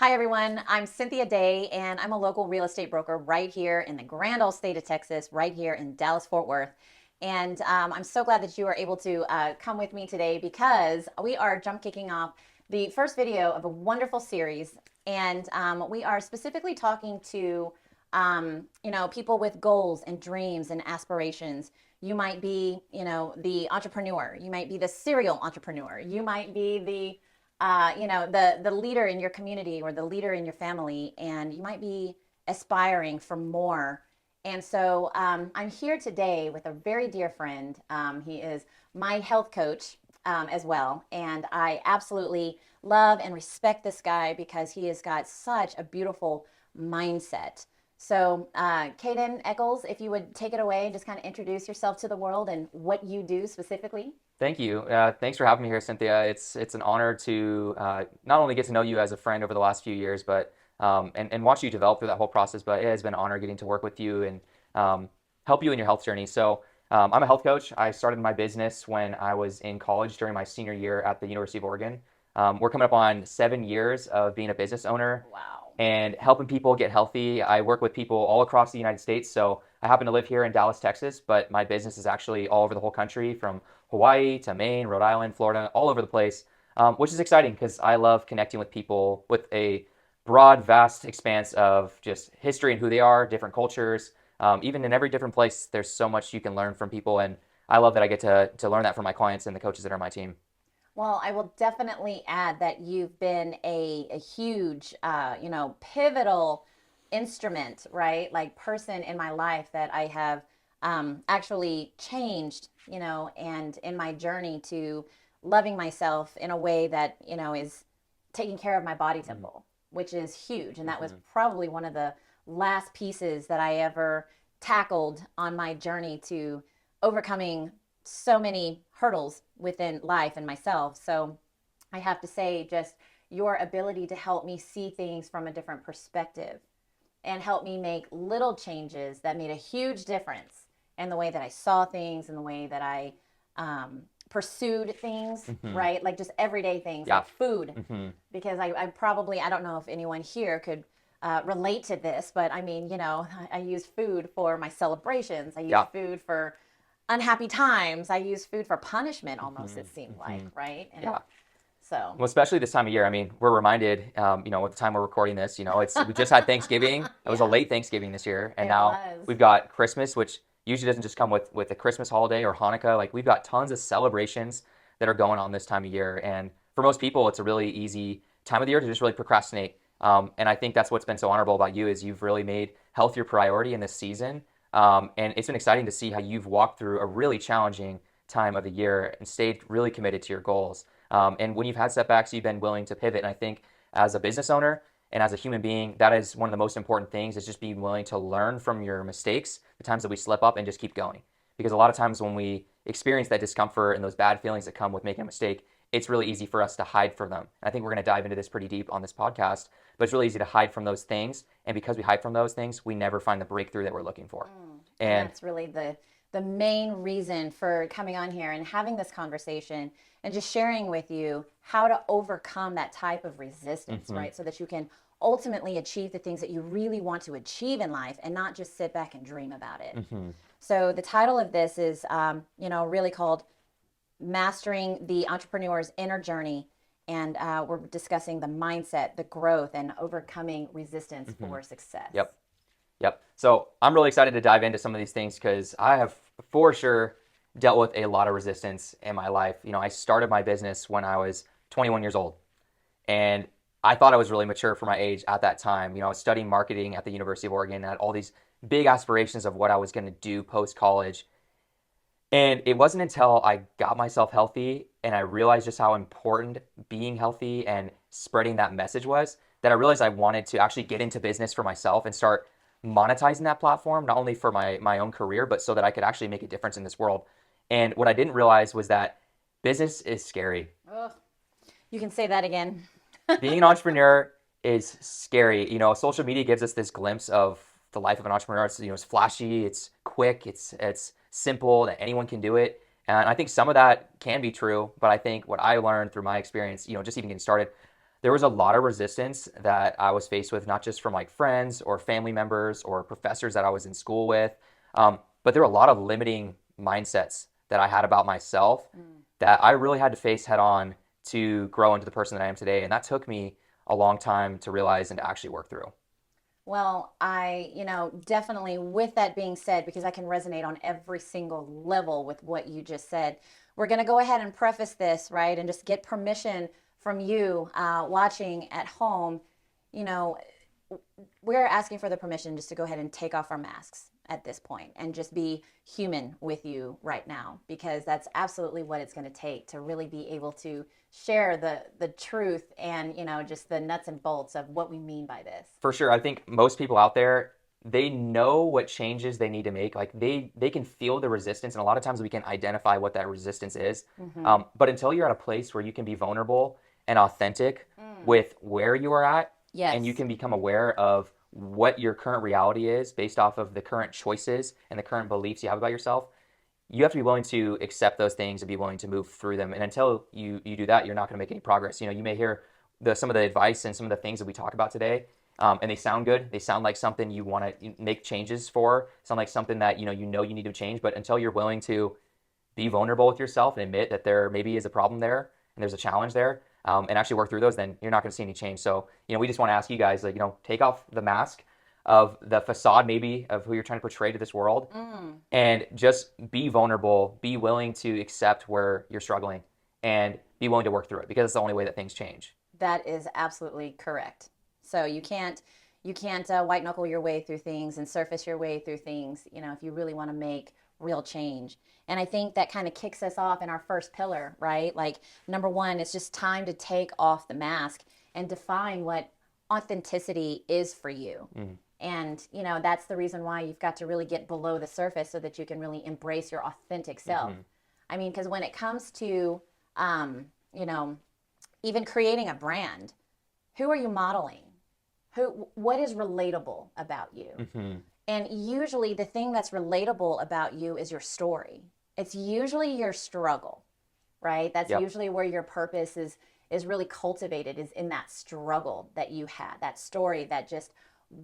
Hi, everyone. I'm Cynthia Day, and I'm a local real estate broker right here in the grand old state of Texas, right here in Dallas, Fort Worth. And I'm so glad that you are able to come with me today because we are jump kicking off the first video of a wonderful series. And we are specifically talking to, people with goals and dreams and aspirations. You might be, the entrepreneur. You might be the serial entrepreneur. You might be the leader in your community or the leader in your family, and you might be aspiring for more. And so I'm here today with a very dear friend. He is my health coach as well, and I absolutely love and respect this guy because he has got such a beautiful mindset. So, Caden Eccles, if you would take it away, just kind of introduce yourself to the world and what you do specifically. Thank you. Thanks for having me here, Cynthia. It's an honor to not only get to know you as a friend over the last few years, but and watch you develop through that whole process. But it has been an honor getting to work with you and help you in your health journey. So I'm a health coach. I started my business when I was in college during my senior year at the University of Oregon. We're coming up on 7 years of being a business owner Wow. and helping people get healthy. I work with people all across the United States. So I happen to live here in Dallas, Texas, but my business is actually all over the whole country, from Hawaii to Maine, Rhode Island, Florida, all over the place, which is exciting because I love connecting with people with a broad, vast expanse of just history and who they are, different cultures. Even in every different place, there's so much you can learn from people. And I love that I get to learn that from my clients and the coaches that are on my team. Well, I will definitely add that you've been a huge, pivotal instrument, right? Like person in my life that I have actually changed, and in my journey to loving myself in a way that, is taking care of my body Mm-hmm. temple, which is huge. And that was Mm-hmm. probably one of the last pieces that I ever tackled on my journey to overcoming so many hurdles within life and myself. So I have to say, just your ability to help me see things from a different perspective and help me make little changes that made a huge difference in the way that I saw things and the way that I pursued things, Mm-hmm. right? Like just everyday things Yeah. like food. Mm-hmm. Because I don't know if anyone here could relate to this, but I mean, I use food for my celebrations. I use Yeah. food for unhappy times. I use food for punishment almost, Mm-hmm. it seemed like, Mm-hmm. right? And Yeah. so, Well, especially this time of year. I mean, we're reminded, at the time we're recording this, we just had Thanksgiving. It was a yeah, late Thanksgiving this year, and it now was. we've got Christmas, which usually doesn't just come with a Christmas holiday or Hanukkah. Like we've got tons of celebrations that are going on this time of year, and for most people, it's a really easy time of the year to just really procrastinate. And I think that's what's been so honorable about you is you've really made health your priority in this season, and it's been exciting to see how you've walked through a really challenging time of the year and stayed really committed to your goals. And when you've had setbacks, you've been willing to pivot. And I think as a business owner and as a human being, that is one of the most important things is just being willing to learn from your mistakes, the times that we slip up, and just keep going. Because a lot of times when we experience that discomfort and those bad feelings that come with making a mistake, it's really easy for us to hide from them. And I think we're going to dive into this pretty deep on this podcast, but it's really easy to hide from those things. And because we hide from those things, we never find the breakthrough that we're looking for. And And that's really the main reason for coming on here and having this conversation and just sharing with you how to overcome that type of resistance, mhm, right? So that you can ultimately achieve the things that you really want to achieve in life and not just sit back and dream about it. mhm, So the title of this is, really called Mastering the Entrepreneur's Inner Journey. And we're discussing the mindset, the growth, and overcoming resistance mhm. for success. Yep. Yep. So I'm really excited to dive into some of these things because I have for sure dealt with a lot of resistance in my life. I started my business when I was 21 years old, and I thought I was really mature for my age at that time. I was studying marketing at the University of Oregon and had all these big aspirations of what I was going to do post college. And it wasn't until I got myself healthy and I realized just how important being healthy and spreading that message was that I realized I wanted to actually get into business for myself and start monetizing that platform, not only for my own career, but so that I could actually make a difference in this world. And what I didn't realize was that business is scary. Ugh. You can say that again. Being an entrepreneur is scary. Social media gives us this glimpse of the life of an entrepreneur. It's flashy, it's quick, it's simple, that anyone can do it. And I think some of that can be true, but I think what I learned through my experience, just even getting started, there was a lot of resistance that I was faced with, not just from like friends or family members or professors that I was in school with, but there were a lot of limiting mindsets that I had about myself that I really had to face head on to grow into the person that I am today. And that took me a long time to realize and to actually work through. Well, definitely with that being said, because I can resonate on every single level with what you just said, we're going to go ahead and preface this, right? And just get permission from you watching at home. You know, we're asking for the permission just to go ahead and take off our masks at this point and just be human with you right now, because that's absolutely what it's going to take to really be able to share the truth and just the nuts and bolts of what we mean by this. For sure. I think most people out there, they know what changes they need to make. Like they can feel the resistance, and a lot of times we can identify what that resistance is. But until you're at a place where you can be vulnerable and authentic with where you are at, Yes. and you can become aware of what your current reality is based off of the current choices and the current beliefs you have about yourself, you have to be willing to accept those things and be willing to move through them. And until you do that, you're not going to make any progress. You may hear some of the advice and some of the things that we talk about today, and they sound good. They sound like something you want to make changes for. Sound like something that you you need to change. But until you're willing to be vulnerable with yourself and admit that there maybe is a problem there and there's a challenge there, and actually work through those, then you're not going to see any change. So we just want to ask you guys, like, take off the mask of the facade maybe of who you're trying to portray to this world, and just be vulnerable, be willing to accept where you're struggling, and be willing to work through it, because it's the only way that things change. That is absolutely correct. So you can't white knuckle your way through things and surface your way through things, if you really want to make real change. And I think that kind of kicks us off in our first pillar, right? Like, number one, it's just time to take off the mask and define what authenticity is for you. And, that's the reason why you've got to really get below the surface so that you can really embrace your authentic self. I mean, because when it comes to, even creating a brand, who are you modeling? What is relatable about you? And usually the thing that's relatable about you is your story. It's usually your struggle, right? That's usually where your purpose is really cultivated, is in that struggle that you had, that story that just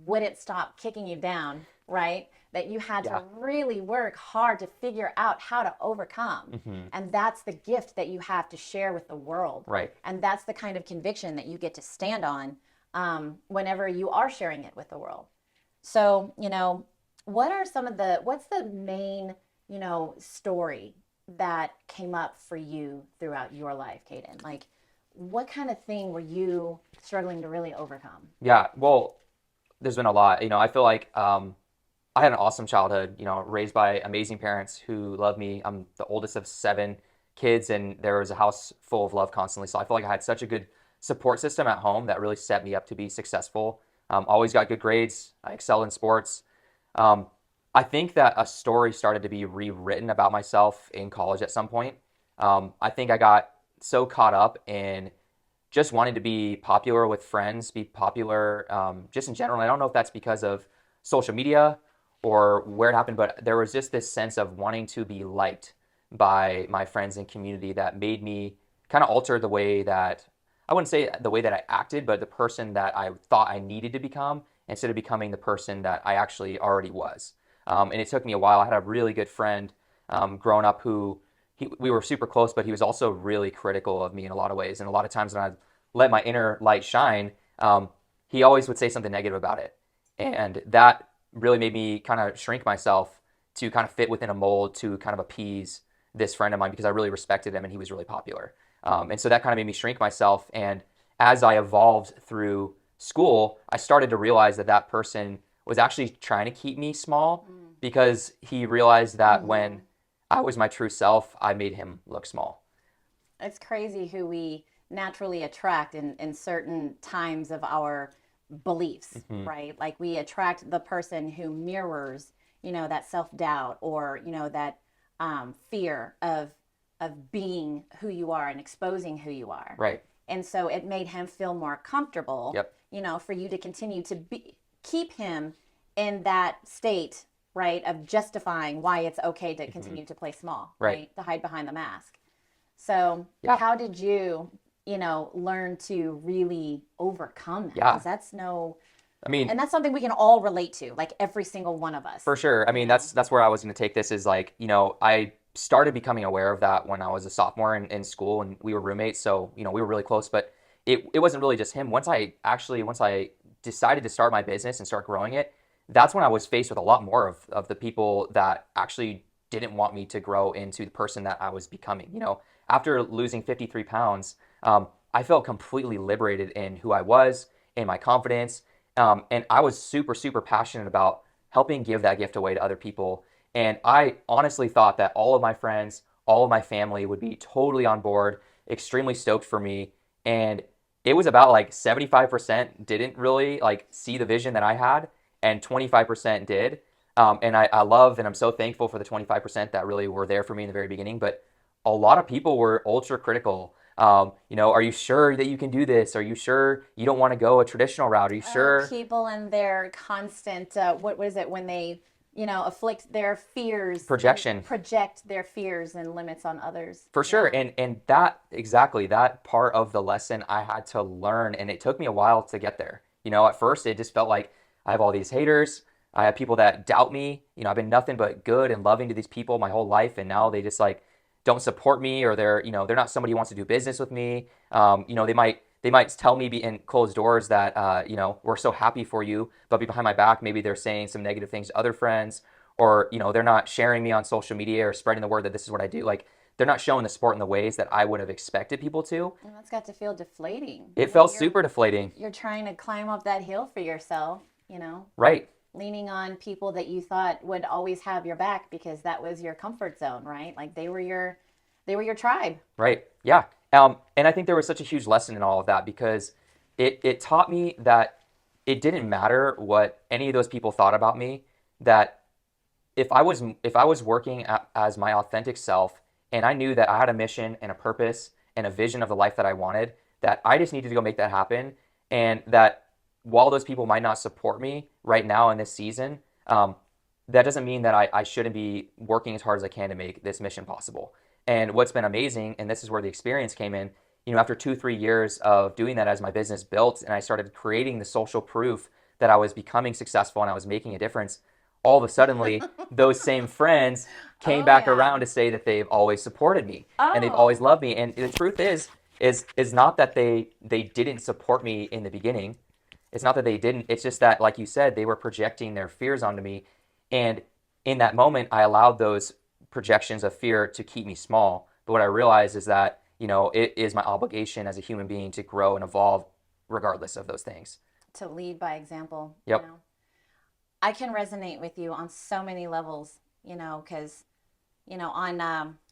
wouldn't stop kicking you down, right? That you had to really work hard to figure out how to overcome. And that's the gift that you have to share with the world. Right. And that's the kind of conviction that you get to stand on whenever you are sharing it with the world. So, what's the main, story that came up for you throughout your life, Caden? Like, what kind of thing were you struggling to really overcome? Yeah, well, there's been a lot. I feel like I had an awesome childhood, raised by amazing parents who love me. I'm the oldest of 7 kids, and there was a house full of love constantly. So I feel like I had such a good support system at home that really set me up to be successful. Always got good grades. I excelled in sports. I think that a story started to be rewritten about myself in college at some point. I think I got so caught up in just wanting to be popular with friends, be popular just in general. And I don't know if that's because of social media or where it happened, but there was just this sense of wanting to be liked by my friends and community that made me kind of alter the way that, I wouldn't say the way that I acted, but the person that I thought I needed to become, instead of becoming the person that I actually already was. And it took me a while. I had a really good friend growing up who we were super close, but he was also really critical of me in a lot of ways. And a lot of times when I let my inner light shine, he always would say something negative about it. And that really made me kind of shrink myself to kind of fit within a mold to kind of appease this friend of mine, because I really respected him and he was really popular. And so that kind of made me shrink myself. And as I evolved through school, I started to realize that that person was actually trying to keep me small, because he realized that when I was my true self, I made him look small. It's crazy who we naturally attract in certain times of our beliefs, right? Like, we attract the person who mirrors, that self-doubt or, that fear of being who you are and exposing who you are. Right. And so it made him feel more comfortable, Yep. For you to continue to keep him in that state, right, of justifying why it's okay to continue to play small, right? To hide behind the mask. So how did you learn to really overcome that, Yeah. because that's no, I mean, and that's something we can all relate to, like every single one of us, for sure. I you mean, know. that's where I was going to take this is like, I started becoming aware of that when I was a sophomore in school and we were roommates. So, we were really close, but it wasn't really just him. Once I decided to start my business and start growing it, that's when I was faced with a lot more of the people that actually didn't want me to grow into the person that I was becoming. After losing 53 pounds, I felt completely liberated in who I was, in my confidence. And I was super, super passionate about helping give that gift away to other people. And I honestly thought that all of my friends, all of my family would be totally on board, extremely stoked for me. And it was about like 75% didn't really like see the vision that I had, and 25% did. And I love and I'm so thankful for the 25% that really were there for me in the very beginning. But a lot of people were ultra critical. Are you sure that you can do this? Are you sure you don't want to go a traditional route? Are you Oh, sure? people and their constant, what was it when they, afflict their fears and Projection. project their fears and limits on others. For sure. Yeah. And that exactly that part of the lesson I had to learn, and it took me a while to get there. At first it just felt like I have all these haters. I have people that doubt me. I've been nothing but good and loving to these people my whole life, and now they just like don't support me, or they're not somebody who wants to do business with me. They might tell me in closed doors that we're so happy for you, but behind my back maybe they're saying some negative things to other friends, or they're not sharing me on social media or spreading the word that this is what I do. Like they're not showing the support in the ways that I would have expected people to. And that's got to feel deflating. It felt super deflating. You're trying to climb up that hill for yourself, Right. leaning on people that you thought would always have your back because that was your comfort zone, right? Like they were your tribe. Right. Yeah. And I think there was such a huge lesson in all of that because it taught me that it didn't matter what any of those people thought about me. That if I was working as my authentic self, and I knew that I had a mission and a purpose and a vision of the life that I wanted, that I just needed to go make that happen, and that while those people might not support me right now in this season, that doesn't mean that I shouldn't be working as hard as I can to make this mission possible. And what's been amazing, and this is where the experience came in, after 2, 3 years of doing that as my business built and I started creating the social proof that I was becoming successful and I was making a difference, all of a suddenly those same friends came Oh back yeah. around to say that they've always supported me and they've Oh. always loved me. And the truth is not that they didn't support me in the beginning. It's not that they didn't. It's just that, like you said, they were projecting their fears onto me. And in that moment, I allowed those projections of fear to keep me small. But what I realized is that, it is my obligation as a human being to grow and evolve regardless of those things. To lead by example, Yep. I can resonate with you on so many levels, because,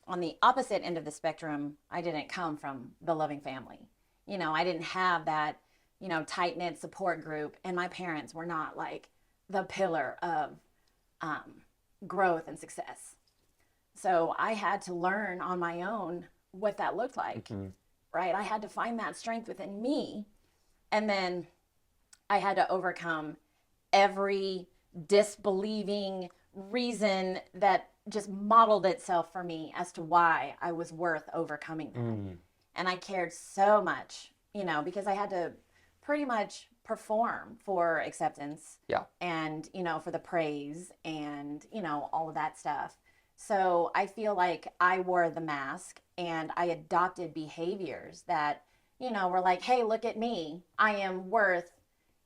on the opposite end of the spectrum, I didn't come from the loving family. I didn't have that, tight knit support group, and my parents were not like the pillar of um, growth and success. So I had to learn on my own what that looked like, Hmm. right? I had to find that strength within me, and then I had to overcome every disbelieving reason that just modeled itself for me as to why I was worth overcoming that. Mm. And I cared so much, because I had to pretty much perform for acceptance Yeah. and, for the praise and, all of that stuff. So I feel like I wore the mask and I adopted behaviors that, were like, hey, look at me. I am worth,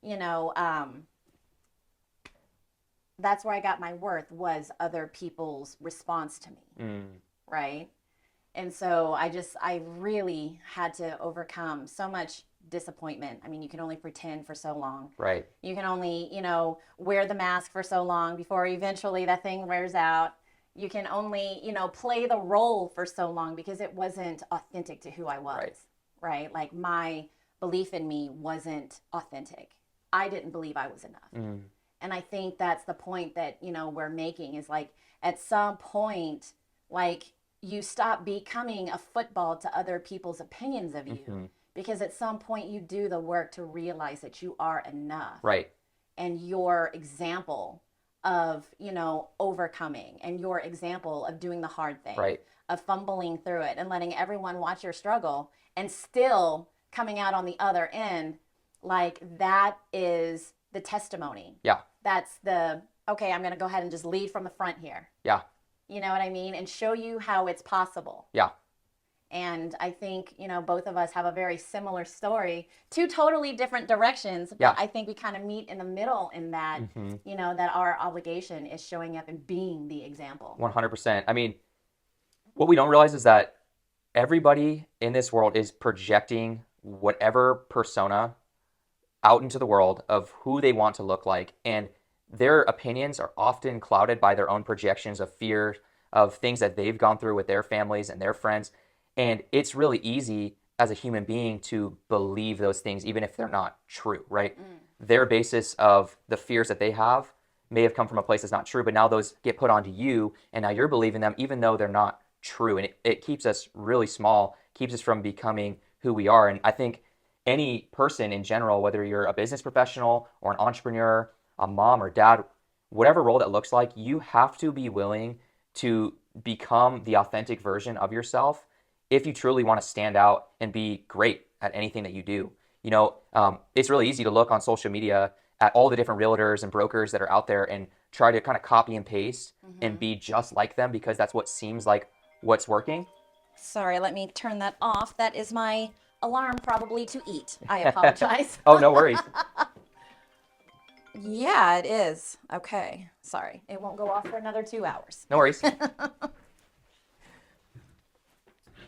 you know, um, that's where I got my worth, was other people's response to me, Mm. right? And so I really had to overcome so much disappointment. I mean, you can only pretend for so long. Right. You can only, wear the mask for so long before eventually that thing wears out. You can only, play the role for so long because it wasn't authentic to who I Right. was, right? Like my belief in me wasn't authentic. I didn't believe I was enough. Mm. And I think that's the point that, we're making, is like at some point, like you stop becoming a football to other people's opinions of you, Hmm. because at some point you do the work to realize that you are enough, Right. and your example of, overcoming, and your example of doing the hard thing, Right. of fumbling through it and letting everyone watch your struggle and still coming out on the other end, like that is the testimony. Yeah. That's the, okay, I'm going to go ahead and just lead from the front here. Yeah. You know what I mean? And show you how it's possible. Yeah. And I think, both of us have a very similar story, two totally different directions, but Yeah. I think we kind of meet in the middle in that, that our obligation is showing up and being the example. 100%. I mean, what we don't realize is that everybody in this world is projecting whatever persona out into the world of who they want to look like. And their opinions are often clouded by their own projections of fear, of things that they've gone through with their families and their friends. And it's really easy as a human being to believe those things, even if they're not true, right? Their basis of the fears that they have may have come from a place that's not true, but now those get put onto you, and now you're believing them, even though they're not true. And it keeps us really small, keeps us from becoming who we are. And I think any person in general, whether you're a business professional or an entrepreneur, a mom or dad, whatever role that looks like, you have to be willing to become the authentic version of yourself if you truly want to stand out and be great at anything that you do. It's really easy to look on social media at all the different realtors and brokers that are out there and try to kind of copy and paste and be just like them because that's what seems like what's working. Sorry, let me turn that off. That is my alarm probably to eat. I apologize. Oh, no worries. Yeah, it is. Okay. Sorry. It won't go off for another 2 hours. No worries.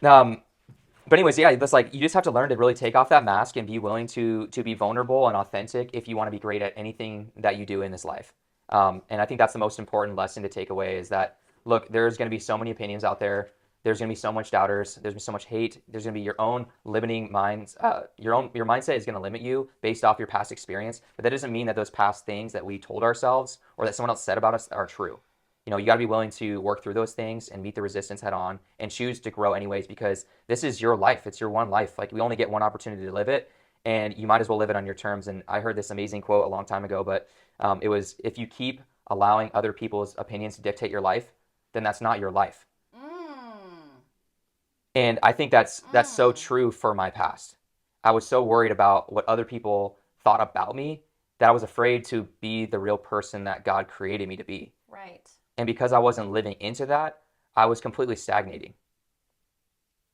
But anyways, yeah, that's like you just have to learn to really take off that mask and be willing to be vulnerable and authentic if you want to be great at anything that you do in this life. And I think that's the most important lesson to take away is that, look, there's going to be so many opinions out there. There's going to be so much doubters. There's going to be so much hate. There's going to be your own limiting minds. Your mindset is going to limit you based off your past experience. But that doesn't mean that those past things that we told ourselves or that someone else said about us are true. You got to be willing to work through those things and meet the resistance head on and choose to grow anyways, because this is your life. It's your one life. Like, we only get one opportunity to live it, and you might as well live it on your terms. And I heard this amazing quote a long time ago, but it was, if you keep allowing other people's opinions to dictate your life, then that's not your life. And I think that's so true for my past. I was so worried about what other people thought about me that I was afraid to be the real person that God created me to be. Right. And because I wasn't living into that, I was completely stagnating.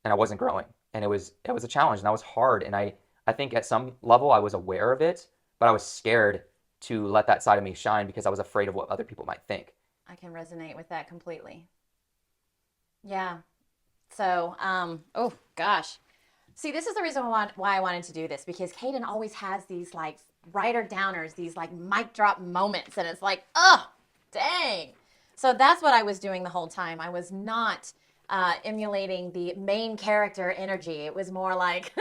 And I wasn't growing. And it was a challenge, and that was hard. And I think at some level I was aware of it, but I was scared to let that side of me shine because I was afraid of what other people might think. I can resonate with that completely. Yeah. So, oh gosh. See, this is the reason why I wanted to do this, because Caden always has these like writer downers, these like mic drop moments, and it's like, oh, dang. So that's what I was doing the whole time. I was not emulating the main character energy. It was more like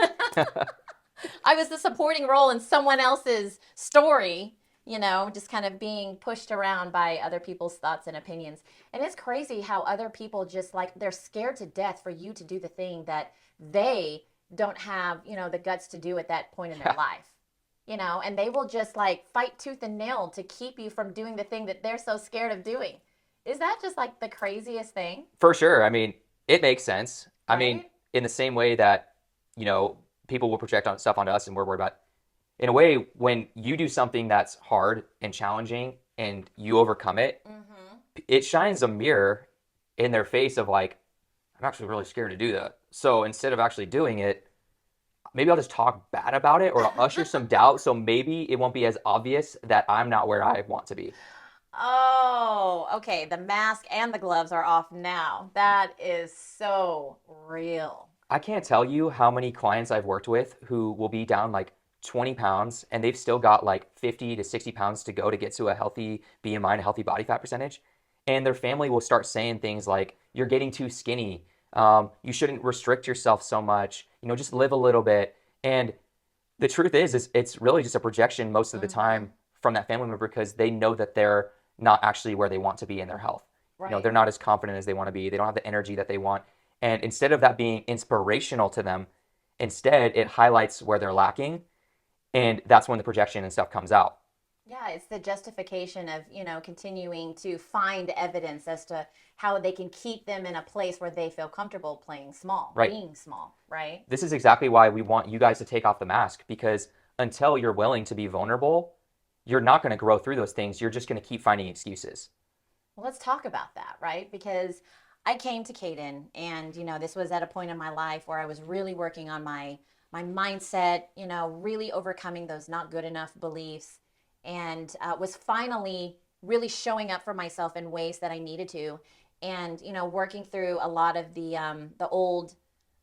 I was the supporting role in someone else's story, just kind of being pushed around by other people's thoughts and opinions. And it's crazy how other people just like, they're scared to death for you to do the thing that they don't have, the guts to do at that point in their life. And they will just like fight tooth and nail to keep you from doing the thing that they're so scared of doing. Is that just like the craziest thing? For sure. I mean, it makes sense. Right? I mean, in the same way that, people will project on stuff onto us and we're worried about. In a way, when you do something that's hard and challenging and you overcome it, it shines a mirror in their face of like, I'm actually really scared to do that. So instead of actually doing it, maybe I'll just talk bad about it, or I'll usher some doubt, so maybe it won't be as obvious that I'm not where I want to be. Oh, okay. The mask and the gloves are off now. That is so real. I can't tell you how many clients I've worked with who will be down like 20 pounds and they've still got like 50 to 60 pounds to go to get to a healthy BMI and a healthy body fat percentage. And their family will start saying things like, you're getting too skinny. You shouldn't restrict yourself so much. Just live a little bit. And the truth is it's really just a projection most of the time from that family member, because they know that they're not actually where they want to be in their health. Right. They're not as confident as they want to be. They don't have the energy that they want. And instead of that being inspirational to them, instead it highlights where they're lacking. And that's when the projection and stuff comes out. Yeah, it's the justification of, continuing to find evidence as to how they can keep them in a place where they feel comfortable playing small, Right. being small, right? This is exactly why we want you guys to take off the mask, because until you're willing to be vulnerable, you're not going to grow through those things. You're just going to keep finding excuses. Well, let's talk about that, right? Because I came to Caden, and this was at a point in my life where I was really working on my mindset, really overcoming those not good enough beliefs, and was finally really showing up for myself in ways that I needed to, and working through a lot of the old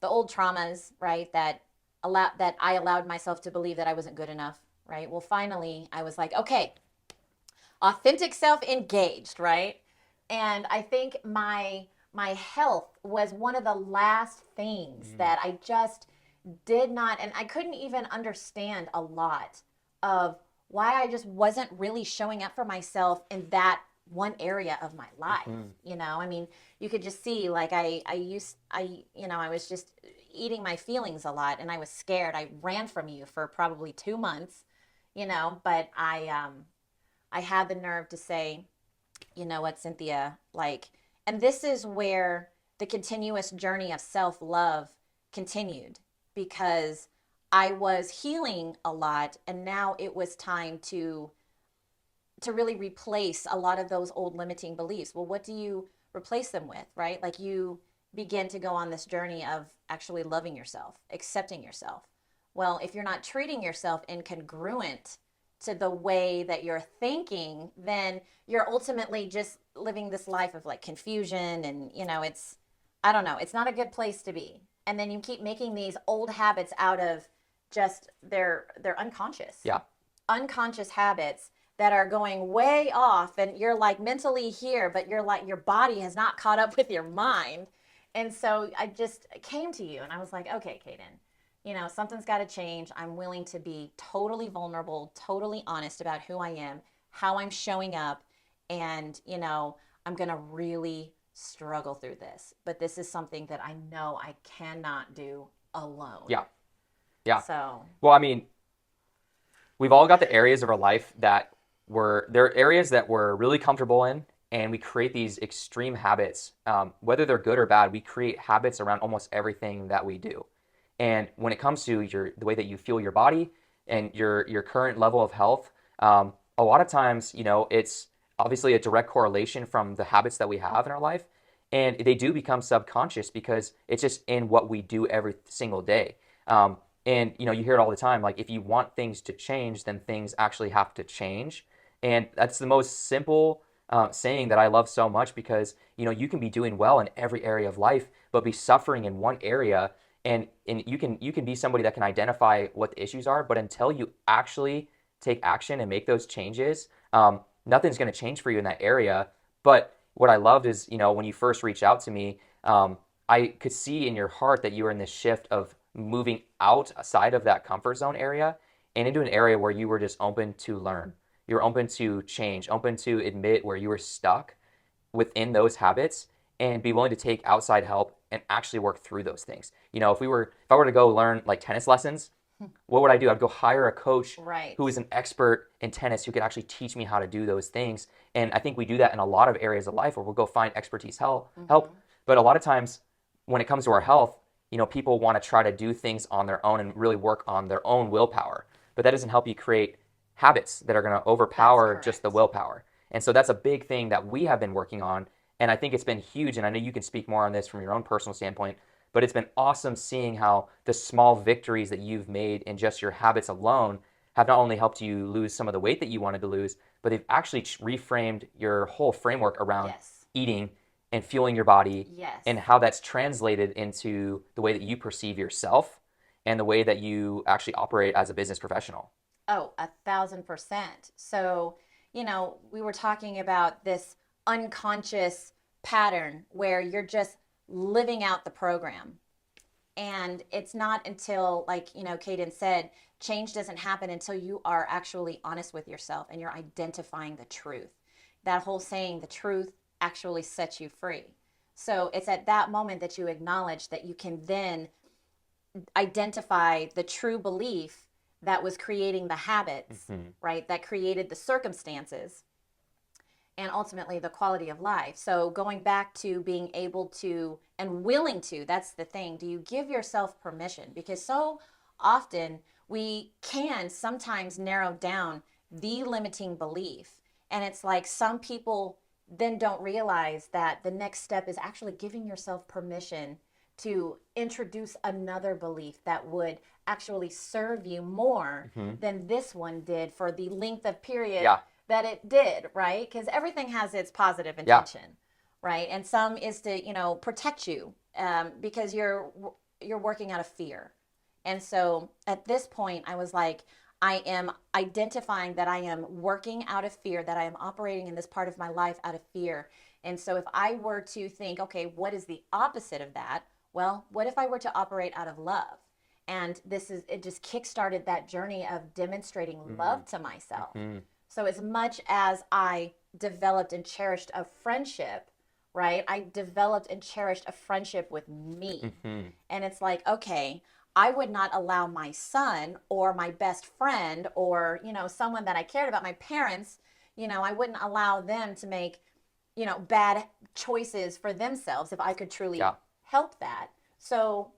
traumas, right? That I allowed myself to believe that I wasn't good enough, right? Well, finally, I was like, okay, authentic self engaged, right? And I think my health was one of the last things that I just did not, and I couldn't even understand a lot of why I just wasn't really showing up for myself in that one area of my life. Mm-hmm. I mean, you could just see, like, I was just eating my feelings a lot, and I was scared. I ran from you for probably 2 months, but I had the nerve to say, you know what, Cynthia, like, and this is where the continuous journey of self love continued, because I was healing a lot, and now it was time to really replace a lot of those old limiting beliefs. Well, what do you replace them with, right? Like, you begin to go on this journey of actually loving yourself, accepting yourself. Well, if you're not treating yourself incongruent to the way that you're thinking, then you're ultimately just living this life of like confusion, and it's, I don't know, it's not a good place to be. And then you keep making these old habits out of just they're unconscious Yeah. unconscious habits that are going way off, and you're like mentally here, but you're like, your body has not caught up with your mind. And so I just came to you and I was like, okay, Kaden, something's got to change. I'm willing to be totally vulnerable, totally honest about who I am, how I'm showing up, and I'm going to really struggle through this, but this is something that I know I cannot do alone. Yeah. Yeah. So Well, I mean, we've all got the areas of our life that there are areas that we're really comfortable in, and we create these extreme habits. Whether they're good or bad, we create habits around almost everything that we do. And when it comes to the way that you feel your body and your current level of health, a lot of times, it's obviously a direct correlation from the habits that we have in our life, and they do become subconscious because it's just in what we do every single day. And you hear it all the time, like, if you want things to change, then things actually have to change. And that's the most simple saying that I love so much, because you can be doing well in every area of life, but be suffering in one area. And you can be somebody that can identify what the issues are, but until you actually take action and make those changes, nothing's going to change for you in that area. But what I loved is, when you first reached out to me, I could see in your heart that you were in this shift of moving outside of that comfort zone area and into an area where you were just open to learn. You're open to change, open to admit where you were stuck within those habits, and be willing to take outside help and actually work through those things. If I were to go learn like tennis lessons, what would I do? I'd go hire a coach right. who is an expert in tennis who could actually teach me how to do those things. And I think we do that in a lot of areas of life, where we'll go find expertise help. But a lot of times when it comes to our health, people want to try to do things on their own and really work on their own willpower. But that doesn't help you create habits that are going to overpower just the willpower. And so that's a big thing that we have been working on. And I think it's been huge. And I know you can speak more on this from your own personal standpoint, but it's been awesome seeing how the small victories that you've made in just your habits alone have not only helped you lose some of the weight that you wanted to lose, but they've actually reframed your whole framework around eating and fueling your body, and how that's translated into the way that you perceive yourself and the way that you actually operate as a business professional. Oh, 1,000%. So, we were talking about this unconscious pattern where you're just living out the program. And it's not until, like, Kaden said, change doesn't happen until you are actually honest with yourself and you're identifying the truth. That whole saying, the truth actually sets you free. So it's at that moment that you acknowledge that you can then identify the true belief that was creating the habits, right? That created the circumstances and ultimately the quality of life. So going back to being able to and willing to, that's the thing. Do you give yourself permission? Because so often we can sometimes narrow down the limiting belief. And it's like some people then don't realize that the next step is actually giving yourself permission to introduce another belief that would actually serve you more than this one did for the length of period Yeah. that it did, right? Because everything has its positive Yeah. intention, right? And some is to, protect you because you're working out of fear. And so at this point, I was like, I am identifying that I am working out of fear, that I am operating in this part of my life out of fear. And so if I were to think, okay, what is the opposite of that? Well, what if I were to operate out of love? And it just kickstarted that journey of demonstrating love to myself. So as much as I developed and cherished a friendship, right? I developed and cherished a friendship with me. And it's like, okay, I would not allow my son or my best friend or, someone that I cared about, my parents, I wouldn't allow them to make, bad choices for themselves if I could truly help that. So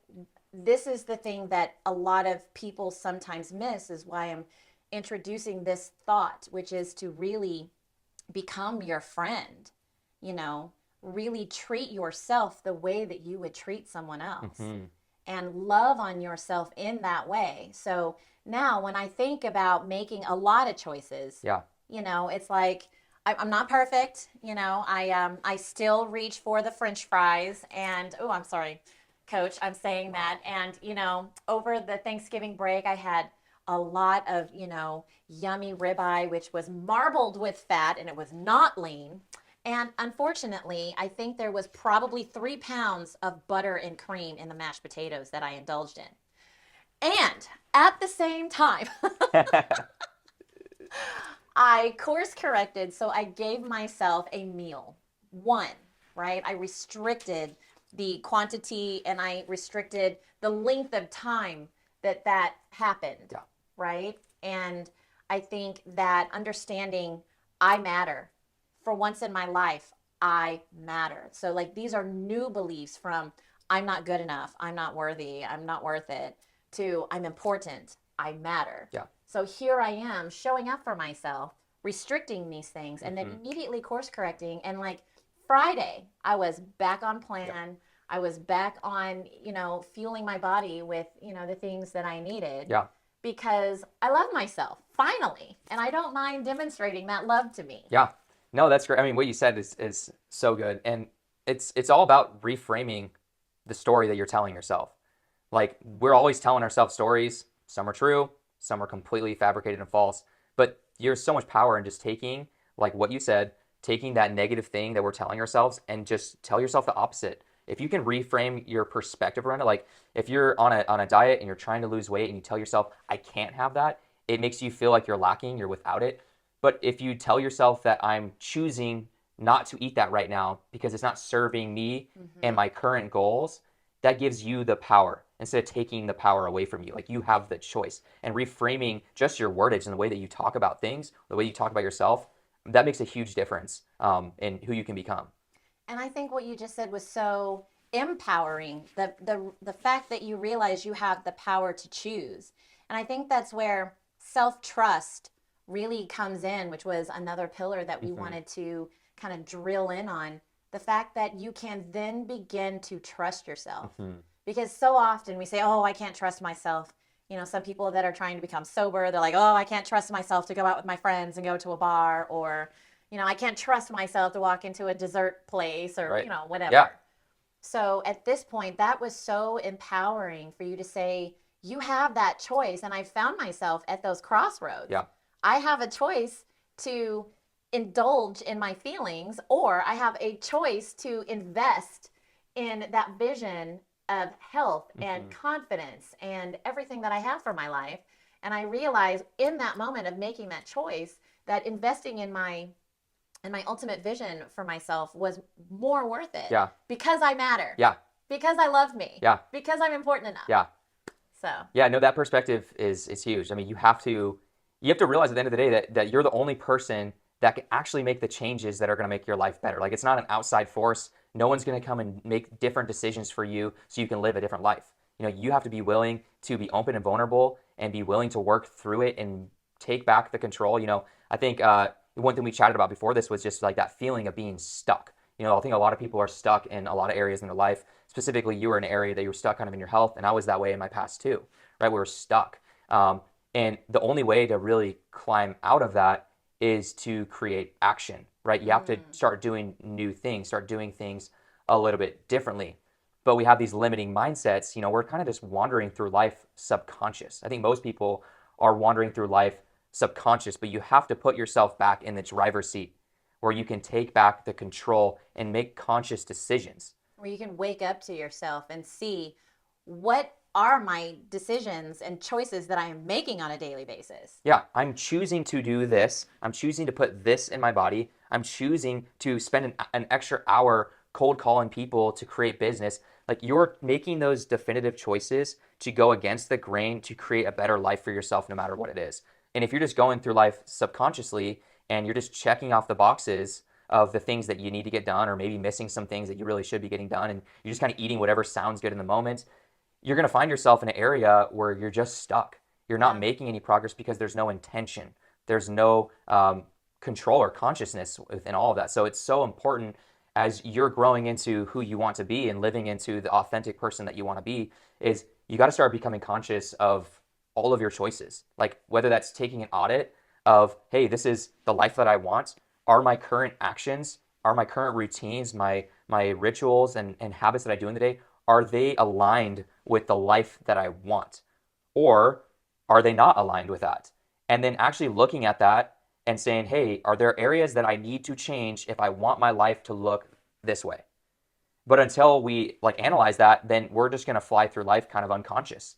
this is the thing that a lot of people sometimes miss, is why I'm introducing this thought, which is to really become your friend, really treat yourself the way that you would treat someone else and love on yourself in that way. So now when I think about making a lot of choices, it's like, I'm not perfect. I still reach for the French fries and, oh, I'm sorry, Coach, I'm saying that. And, over the Thanksgiving break, I had a lot of, yummy ribeye, which was marbled with fat and it was not lean. And unfortunately, I think there was probably 3 pounds of butter and cream in the mashed potatoes that I indulged in. And at the same time, I course corrected. So I gave myself a meal, one, right? I restricted the quantity and I restricted the length of time that happened, right? And I think that understanding I matter. For once in my life, I matter. So like these are new beliefs from I'm not good enough, I'm not worthy, I'm not worth it, to I'm important, I matter. So here I am showing up for myself, restricting these things, and then immediately course correcting. And like Friday, I was back on plan. I was back on, fueling my body with, the things that I needed. Because I love myself, finally. And I don't mind demonstrating that love to me. No, that's great. I mean, what you said is so good. And it's all about reframing the story that you're telling yourself. Like, we're always telling ourselves stories. Some are true, some are completely fabricated and false. But there's so much power in just taking, like what you said, taking that negative thing that we're telling ourselves and just tell yourself the opposite. If you can reframe your perspective around it, like if you're on a diet and you're trying to lose weight and you tell yourself, I can't have that, it makes you feel like you're lacking, you're without it. But if you tell yourself that I'm choosing not to eat that right now because it's not serving me and my current goals, that gives you the power instead of taking the power away from you. Like, you have the choice. And reframing just your wordage and the way that you talk about things, the way you talk about yourself, that makes a huge difference in who you can become. And I think what you just said was so empowering, the fact that you realize you have the power to choose. And I think that's where self-trust really comes in, which was another pillar that we wanted to kind of drill in on. The fact that you can then begin to trust yourself. Because so often we say, oh, I can't trust myself. Some people that are trying to become sober, they're like, oh, I can't trust myself to go out with my friends and go to a bar, or I can't trust myself to walk into a dessert place, or, whatever. So at this point, that was so empowering for you to say, you have that choice. And I found myself at those crossroads. I have a choice to indulge in my feelings, or I have a choice to invest in that vision of health and confidence and everything that I have for my life. And I realized in that moment of making that choice that investing in my ultimate vision for myself was more worth it. Because I matter. Because I love me. Because I'm important enough. So, Yeah, no, that perspective is huge. I mean, you have to realize at the end of the day that you're the only person that can actually make the changes that are going to make your life better. Like it's not an outside force. No one's going to come and make different decisions for you so you can live a different life. You have to be willing to be open and vulnerable and be willing to work through it and take back the control. I think one thing we chatted about before this was just like that feeling of being stuck. I think a lot of people are stuck in a lot of areas in their life. Specifically, you were in an area that you were stuck kind of in your health, and I was that way in my past too, right? We were stuck. And the only way to really climb out of that is to create action, right? You have to start doing new things, start doing things a little bit differently. But we have these limiting mindsets. We're kind of just wandering through life subconscious. I think most people are wandering through life subconscious, but you have to put yourself back in the driver's seat where you can take back the control and make conscious decisions. where you can wake up to yourself and see what are my decisions and choices that I am making on a daily basis. Yeah, I'm choosing to do this. I'm choosing to put this in my body. I'm choosing to spend an extra hour cold calling people to create business. Like you're making those definitive choices to go against the grain to create a better life for yourself, no matter what it is. And if you're just going through life subconsciously and you're just checking off the boxes of the things that you need to get done, or maybe missing some things that you really should be getting done, and you're just kind of eating whatever sounds good in the moment, you're going to find yourself in an area where you're just stuck. You're not Yeah. making any progress because there's no intention. There's no control or consciousness within all of that. So it's so important as you're growing into who you want to be and living into the authentic person that you want to be, is you got to start becoming conscious of all of your choices. Like whether that's taking an audit of, hey, this is the life that I want. Are my current actions, are my current routines, my rituals and habits that I do in the day, are they aligned with the life that I want? Or are they not aligned with that? And then actually looking at that and saying, hey, are there areas that I need to change if I want my life to look this way? But until we like analyze that, then we're just going to fly through life kind of unconscious,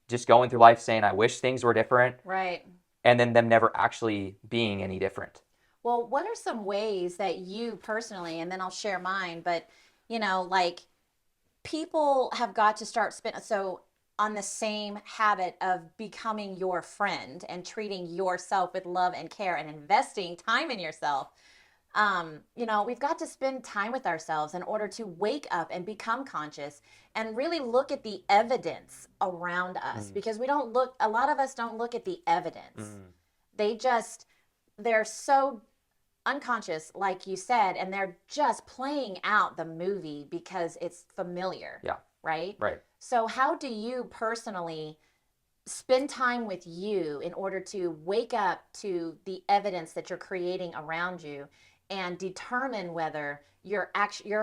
just going through life saying, I wish things were different, Right. and then them never actually being any different. Well, what are some ways that you personally, and then I'll share mine, but like people have got to start so on the same habit of becoming your friend and treating yourself with love and care and investing time in yourself. We've got to spend time with ourselves in order to wake up and become conscious and really look at the evidence around us, because a lot of us don't look at the evidence. Mm. They just, they're so unconscious, like you said, and they're just playing out the movie because it's familiar. Yeah. Right? Right. So, how do you personally spend time with you in order to wake up to the evidence that you're creating around you and determine whether your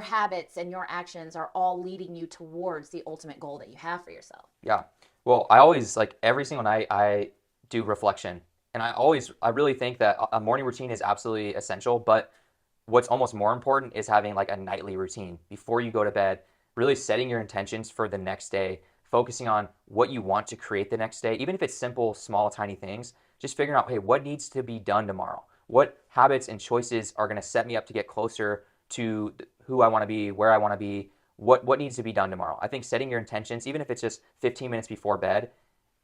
habits and your actions are all leading you towards the ultimate goal that you have for yourself? Yeah. Well, I always like every single night I do reflection. And I really think that a morning routine is absolutely essential, but what's almost more important is having like a nightly routine before you go to bed, really setting your intentions for the next day, focusing on what you want to create the next day, even if it's simple, small, tiny things, just figuring out, hey, what needs to be done tomorrow? What habits and choices are going to set me up to get closer to who I want to be, where I want to be, what needs to be done tomorrow? I think setting your intentions, even if it's just 15 minutes before bed,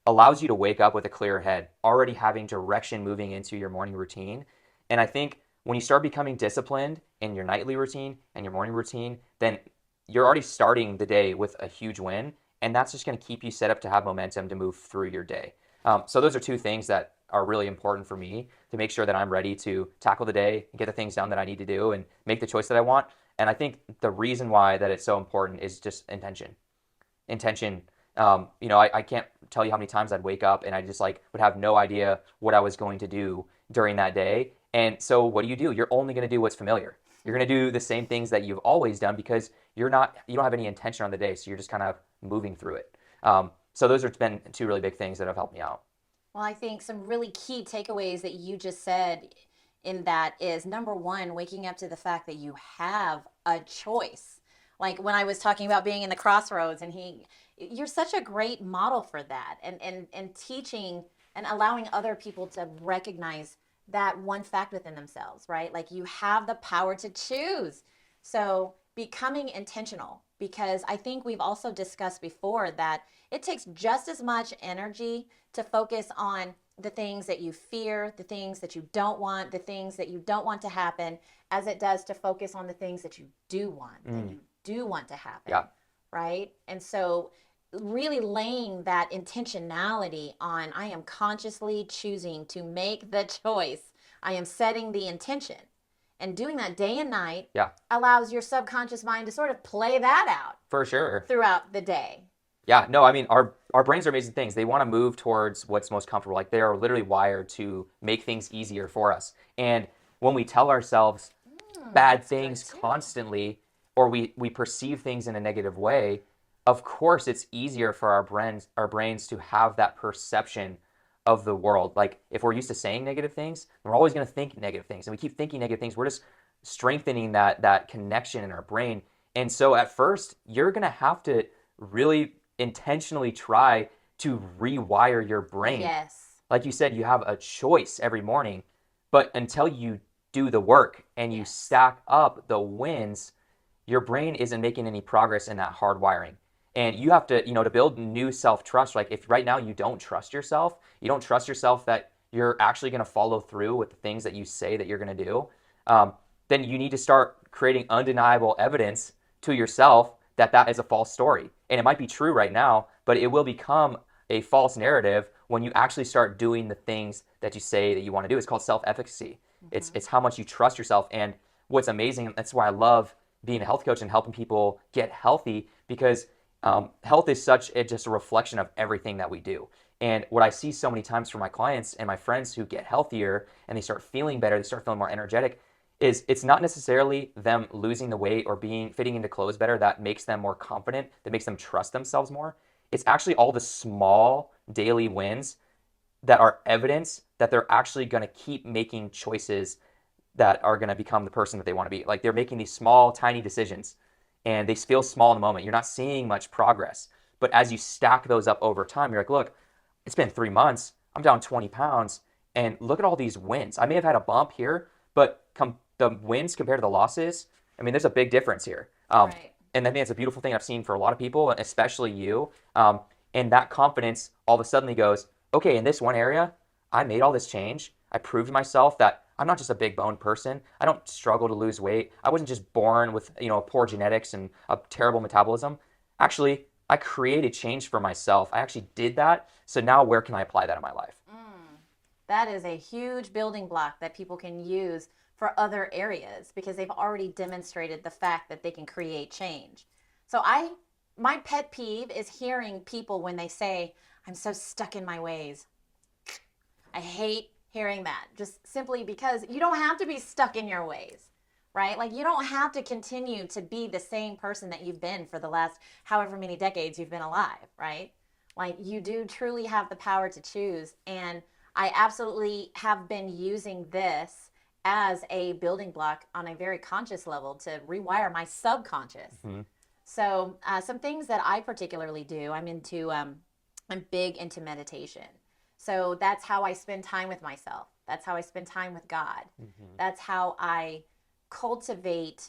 allows you to wake up with a clear head, already having direction moving into your morning routine. And I think when you start becoming disciplined in your nightly routine and your morning routine, then you're already starting the day with a huge win. And that's just going to keep you set up to have momentum to move through your day. So those are two things that are really important for me to make sure that I'm ready to tackle the day and get the things done that I need to do and make the choice that I want. And I think the reason why that it's so important is just intention. I can't tell you how many times I'd wake up and I just like would have no idea what I was going to do during that day. And so what do? You're only going to do what's familiar. You're going to do the same things that you've always done because you don't have any intention on the day. So you're just kind of moving through it. So those have been two really big things that have helped me out. Well, I think some really key takeaways that you just said in that is number one, waking up to the fact that you have a choice. Like when I was talking about being in the crossroads, and you're such a great model for that, and teaching and allowing other people to recognize that one fact within themselves, right? Like you have the power to choose. So becoming intentional because I think we've also discussed before that it takes just as much energy to focus on the things that you fear, the things that you don't want, the things that you don't want to happen, as it does to focus on the things that you do want, that you do want to happen, Yeah. right? And so really laying that intentionality on, I am consciously choosing to make the choice. I am setting the intention. And doing that day and night Yeah. allows your subconscious mind to sort of play that out For sure. throughout the day. Yeah, no, I mean our brains are amazing things. They want to move towards what's most comfortable. Like they are literally wired to make things easier for us. And when we tell ourselves bad That's good things too. constantly, or we perceive things in a negative way, of course it's easier for our brains to have that perception of the world. Like if we're used to saying negative things, we're always going to think negative things, and we keep thinking negative things. We're just strengthening that connection in our brain. And so at first, you're going to have to really intentionally try to rewire your brain. Yes. Like you said, you have a choice every morning, but until you do the work and you Yes. stack up the wins, your brain isn't making any progress in that hard wiring. And you have to, to build new self-trust. Like if right now you don't trust yourself that you're actually going to follow through with the things that you say that you're going to do, then you need to start creating undeniable evidence to yourself that that is a false story. And it might be true right now, but it will become a false narrative when you actually start doing the things that you say that you want to do. It's called self-efficacy. It's how much you trust yourself. And what's amazing, that's why I love being a health coach and helping people get healthy, because health is just a reflection of everything that we do. And what I see so many times from my clients and my friends who get healthier and they start feeling better, they start feeling more energetic, is it's not necessarily them losing the weight or fitting into clothes better that makes them more confident, that makes them trust themselves more. It's actually all the small daily wins that are evidence that they're actually going to keep making choices that are going to become the person that they want to be. Like they're making these small, tiny decisions and they feel small in the moment. You're not seeing much progress. But as you stack those up over time, you're like, look, it's been 3 months. I'm down 20 pounds. And look at all these wins. I may have had a bump here, but the wins compared to the losses, I mean, there's a big difference here. Right. And I think it's a beautiful thing I've seen for a lot of people, especially you. And that confidence all of a sudden goes, okay, in this one area, I made all this change. I proved to myself that I'm not just a big boned person. I don't struggle to lose weight. I wasn't just born with, poor genetics and a terrible metabolism. Actually, I created change for myself. I actually did that. So now where can I apply that in my life? That is a huge building block that people can use for other areas because they've already demonstrated the fact that they can create change. So my pet peeve is hearing people when they say, I'm so stuck in my ways. I hate hearing that, just simply because you don't have to be stuck in your ways, right? Like you don't have to continue to be the same person that you've been for the last however many decades you've been alive, right? Like you do truly have the power to choose. And I absolutely have been using this as a building block on a very conscious level to rewire my subconscious. Mm-hmm. So some things that I particularly do, I'm big into meditation. So that's how I spend time with myself. That's how I spend time with God. Mm-hmm. That's how I cultivate,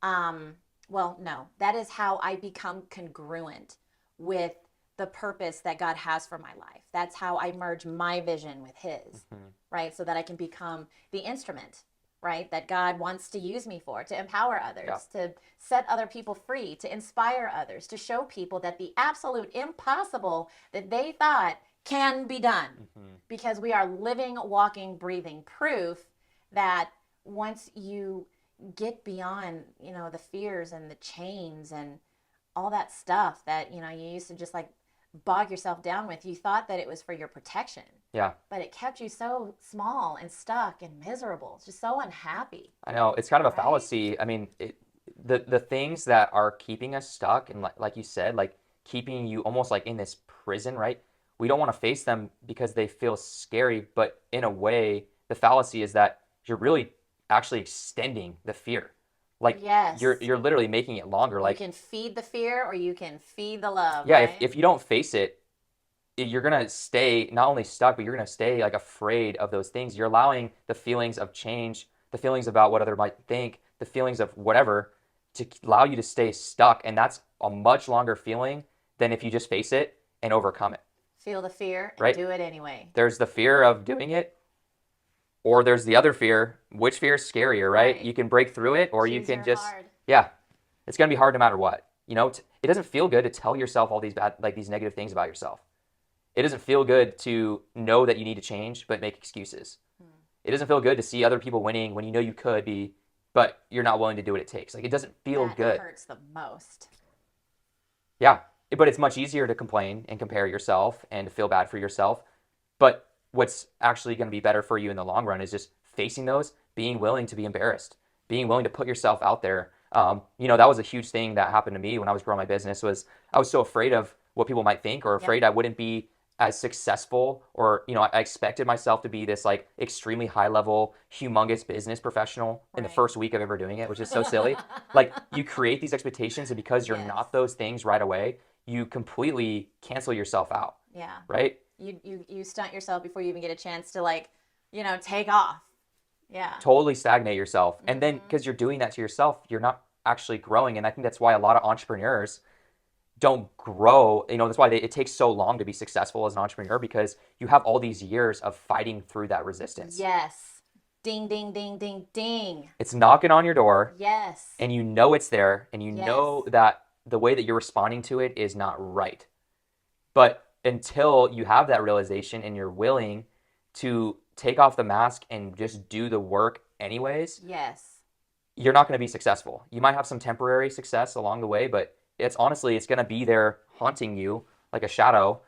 that is how I become congruent with the purpose that God has for my life. That's how I merge my vision with His, right? So that I can become the instrument, right? That God wants to use me for, to empower others, to set other people free, to inspire others, to show people that the absolute impossible that they thought can be done. Because we are living, walking, breathing proof that once you get beyond, the fears and the chains and all that stuff that, you used to just like bog yourself down with, you thought that it was for your protection. Yeah. But it kept you so small and stuck and miserable, just so unhappy. I know it's kind of a Right? fallacy. I mean, the things that are keeping us stuck and like you said, like keeping you almost like in this prison, right? We don't want to face them because they feel scary, but in a way, the fallacy is that you're really actually extending the fear. Like Yes. you're literally making it longer. Like you can feed the fear or you can feed the love, yeah, right? if you don't face it, you're gonna stay not only stuck, but you're gonna stay like afraid of those things. You're allowing the feelings of change, the feelings about what other might think, the feelings of whatever to allow you to stay stuck. And that's a much longer feeling than if you just face it and overcome it, Feel the fear and right? do it anyway. There's the fear of doing it, or there's the other fear. Which fear is scarier, right? Right. You can break through it, or you Choose can your just, hard. yeah, it's going to be hard no matter what. It doesn't feel good to tell yourself all these bad, like these negative things about yourself. It doesn't feel good to know that you need to change, but make excuses. It doesn't feel good to see other people winning when you know you could be, but you're not willing to do what it takes. Like, it doesn't feel That good. hurts the most. Yeah, but it's much easier to complain and compare yourself and to feel bad for yourself. But what's actually going to be better for you in the long run is just facing those, being willing to be embarrassed, being willing to put yourself out there. That was a huge thing that happened to me when I was growing my business. Was I was so afraid of what people might think, or Yep. afraid I wouldn't be as successful, or I expected myself to be this like extremely high level, humongous business professional in the Right. first week of ever doing it, which is so silly. Like, you create these expectations, and because you're Yes. not those things right away, you completely cancel yourself out, Yeah. right? You stunt yourself before you even get a chance to take off. Yeah. Totally stagnate yourself. And then because you're doing that to yourself, you're not actually growing. And I think that's why a lot of entrepreneurs don't grow. That's why it takes so long to be successful as an entrepreneur, because you have all these years of fighting through that resistance. Yes. Ding, ding, ding, ding, ding. It's knocking on your door, Yes. and you know it's there, and you Yes. know that the way that you're responding to it is not right. But until you have that realization and you're willing to take off the mask and just do the work anyways, Yes. you're not going to be successful. You might have some temporary success along the way, but it's going to be there haunting you like a shadow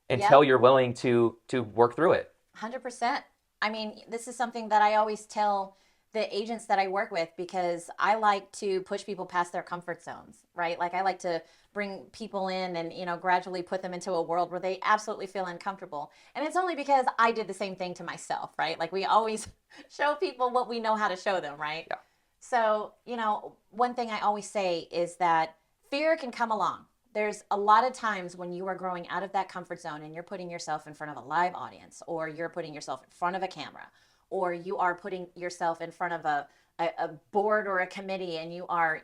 until you're willing to work through it. 100%. I mean, this is something that I always tell the agents that I work with, because I like to push people past their comfort zones, right? Like, I like to bring people in and, gradually put them into a world where they absolutely feel uncomfortable. And it's only because I did the same thing to myself, right? Like, we always show people what we know how to show them, right? Yeah. So, one thing I always say is that fear can come along. There's a lot of times when you are growing out of that comfort zone and you're putting yourself in front of a live audience, or you're putting yourself in front of a camera, or you are putting yourself in front of a board or a committee, and you are,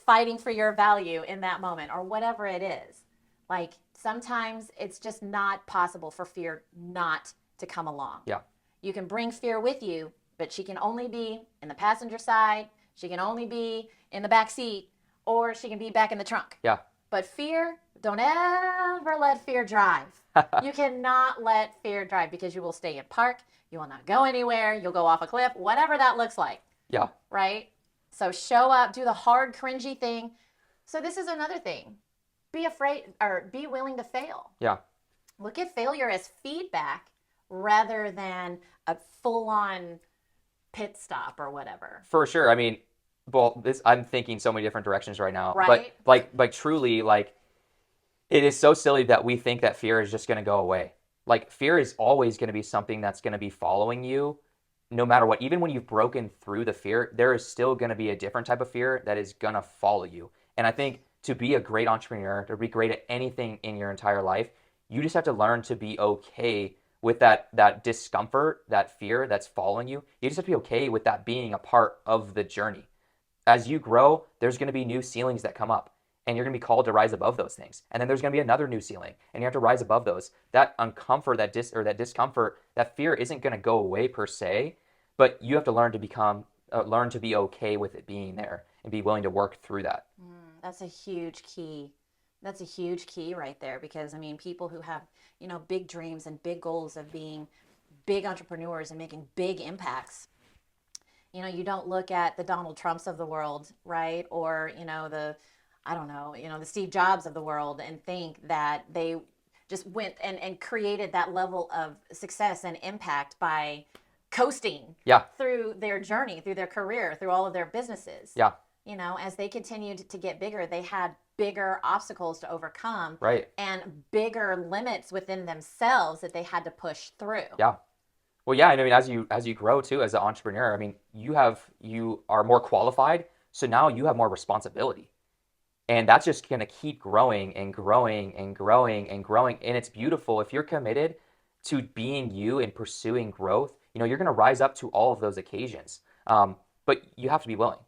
fighting for your value in that moment, or whatever it is. Like, sometimes it's just not possible for fear not to come along. Yeah. You can bring fear with you, but she can only be in the passenger side, she can only be in the back seat, or she can be back in the trunk. Yeah. But fear, don't ever let fear drive. You cannot let fear drive, because you will stay in park. You will not go anywhere. You'll go off a cliff, whatever that looks like. Yeah. Right? So show up, do the hard, cringy thing. So this is another thing. Be afraid, or be willing to fail. Yeah. Look at failure as feedback rather than a full-on pit stop or whatever. For sure. I mean, well, I'm thinking so many different directions right now. Right. But like truly, like, it is so silly that we think that fear is just going to go away. Like, fear is always going to be something that's going to be following you no matter what. Even when you've broken through the fear, there is still going to be a different type of fear that is going to follow you. And I think to be a great entrepreneur, to be great at anything in your entire life, you just have to learn to be okay with that discomfort, that fear that's following you. You just have to be okay with that being a part of the journey. As you grow, there's going to be new ceilings that come up, and you're going to be called to rise above those things. And then there's going to be another new ceiling, and you have to rise above those. That uncomfort, that discomfort, that fear isn't going to go away per se, but you have to learn to be okay with it being there and be willing to work through that. That's a huge key. That's a huge key right there, because I mean, people who have, big dreams and big goals of being big entrepreneurs and making big impacts, you don't look at the Donald Trumps of the world, right? Or, the Steve Jobs of the world, and think that they just went and created that level of success and impact by coasting through their journey, through their career, through all of their businesses. Yeah. As they continued to get bigger, they had bigger obstacles to overcome, Right. and bigger limits within themselves that they had to push through. Yeah. Well, yeah, and I mean, as you grow too as an entrepreneur, I mean, you are more qualified, so now you have more responsibility. And that's just going to keep growing and growing and growing and growing. And it's beautiful if you're committed to being you and pursuing growth. You're going to rise up to all of those occasions. But you have to be willing.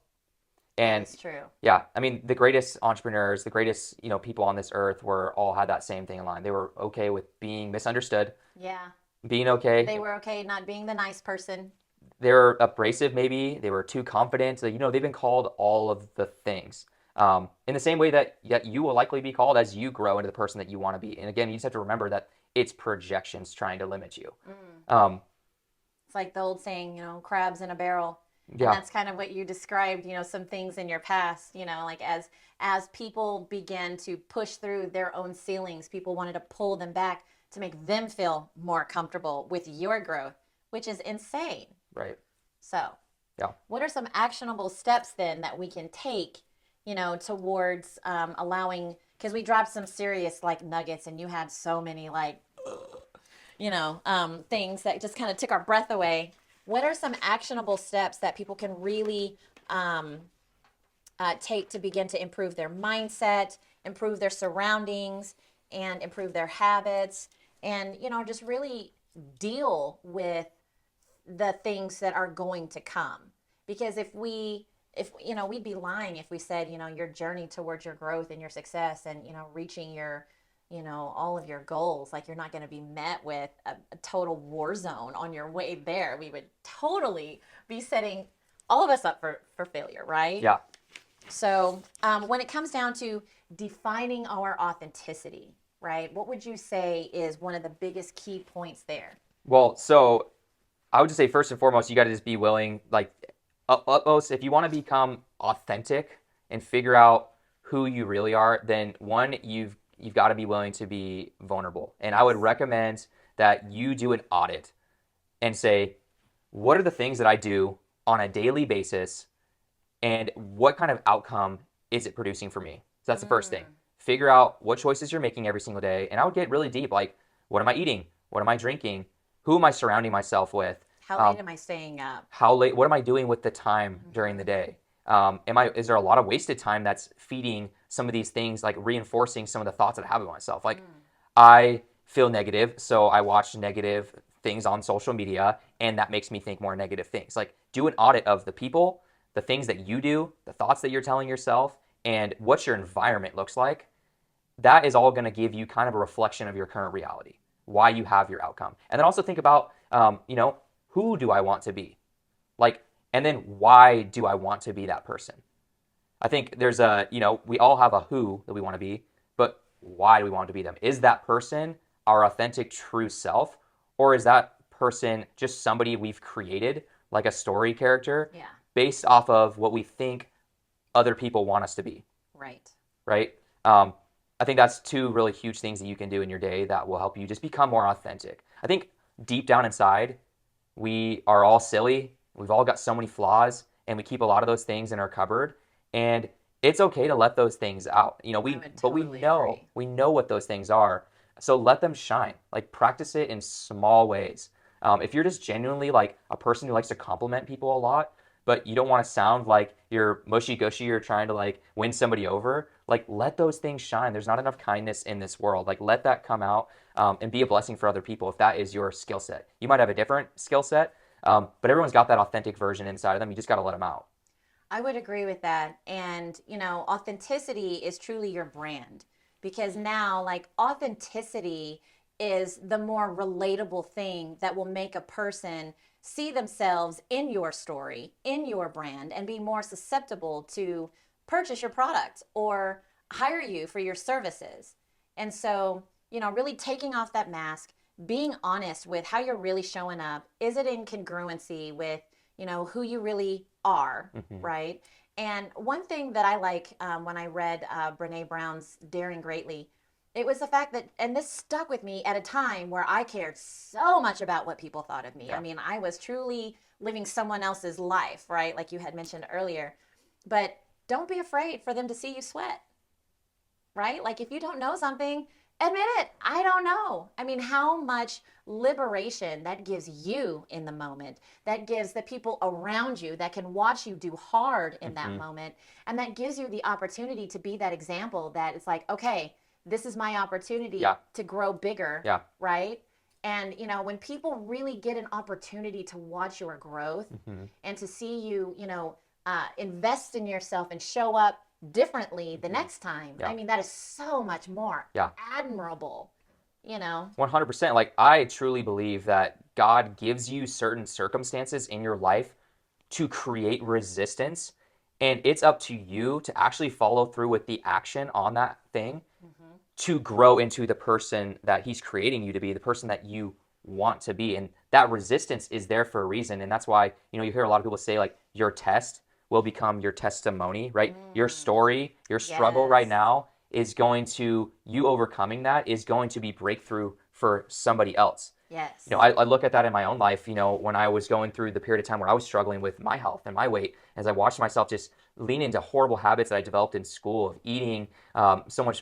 That And is true. yeah, I mean, the greatest entrepreneurs, the greatest, people on this earth were all had that same thing in line. They were okay with being misunderstood, Yeah. being okay. They were okay not being the nice person. They were abrasive, maybe. They were too confident. So, they've been called all of the things. In the same way that you will likely be called as you grow into the person that you want to be. And again, you just have to remember that it's projections trying to limit you. Mm. Um, It's like the old saying, crabs in a barrel. And yeah, that's kind of what you described, some things in your past, like as people began to push through their own ceilings, people wanted to pull them back to make them feel more comfortable with your growth, which is insane. right. So, Yeah. what are some actionable steps then that we can take, towards allowing, because we dropped some serious like nuggets and you had so many like things that just kind of took our breath away. What are some actionable steps that people can really um, take to begin to improve their mindset, improve their surroundings, and improve their habits, and just really deal with the things that are going to come? Because if we'd be lying if we said your journey towards your growth and your success and reaching your all of your goals, like you're not going to be met with a total war zone on your way there. We would totally be setting all of us up for failure, right? Yeah. So when it comes down to defining our authenticity, right, what would you say is one of the biggest key points there? Well, so I would just say first and foremost, you got to just be willing, like utmost, if you want to become authentic and figure out who you really are, then one, you've got to be willing to be vulnerable. And I would recommend that you do an audit and say, what are the things that I do on a daily basis and what kind of outcome is it producing for me? So that's the first thing. Mm. Figure out what choices you're making every single day. And I would get really deep, like, what am I eating? What am I drinking? Who am I surrounding myself with? How late am I staying up? How late? What am I doing with the time during the day? Is there a lot of wasted time that's feeding some of these things, like reinforcing some of the thoughts that I have of myself? Like, I feel negative, so I watch negative things on social media, and that makes me think more negative things. Like, do an audit of the people, the things that you do, the thoughts that you're telling yourself, and what your environment looks like. That is all going to give you kind of a reflection of your current reality, why you have your outcome. And then also think about, who do I want to be? Like, and then why do I want to be that person? I think there's we all have a who that we want to be, but why do we want to be them? Is that person our authentic, true self? Or is that person just somebody we've created, like a story character, Yeah. based off of what we think other people want us to be, Right. right? I think that's two really huge things that you can do in your day that will help you just become more authentic. I think deep down inside, we are all silly. We've all got so many flaws, and we keep a lot of those things in our cupboard. And it's okay to let those things out. I would But we totally know agree. we know what those things are. So let them shine. Like, practice it in small ways. If you're just genuinely like a person who likes to compliment people a lot, but you don't want to sound like you're mushy gushy or trying to like win somebody over, like, let those things shine. There's not enough kindness in this world. Like, let that come out, and be a blessing for other people if that is your skill set. You might have a different skill set, but everyone's got that authentic version inside of them. You just got to let them out. I would agree with that. And, authenticity is truly your brand, because now, like, authenticity is the more relatable thing that will make a person see themselves in your story, in your brand, and be more susceptible to purchase your product or hire you for your services. And so, really taking off that mask, being honest with how you're really showing up. Is it in congruency with, who you really are, Hmm. right? And one thing that I like when I read Brene Brown's Daring Greatly, it was the fact that, and this stuck with me at a time where I cared so much about what people thought of me. I Yeah. mean, I was truly living someone else's life, right? Like you had mentioned earlier. But don't be afraid for them to see you sweat, right? Like if you don't know something, admit it. I don't know. I mean, how much liberation that gives you in the moment, that gives the people around you that can watch you do hard in that Hmm. moment. And that gives you the opportunity to be that example that it's like, okay, this is my opportunity Yeah. to grow bigger, Yeah. right? And when people really get an opportunity to watch your growth Hmm. and to see you, invest in yourself and show up differently the next time. Yeah. I mean, that is so much more Yeah. admirable, you know? 100%. Like, I truly believe that God gives you certain circumstances in your life to create resistance, and it's up to you to actually follow through with the action on that thing to grow into the person that he's creating you to be, the person that you want to be. And that resistance is there for a reason. And that's why, you hear a lot of people say, like, your test will become your testimony, right? Your story, your struggle right Yes. now is going to, you overcoming that is going to be breakthrough for somebody else. Yes. I look at that in my own life, when I was going through the period of time where I was struggling with my health and my weight, as I watched myself just lean into horrible habits that I developed in school of eating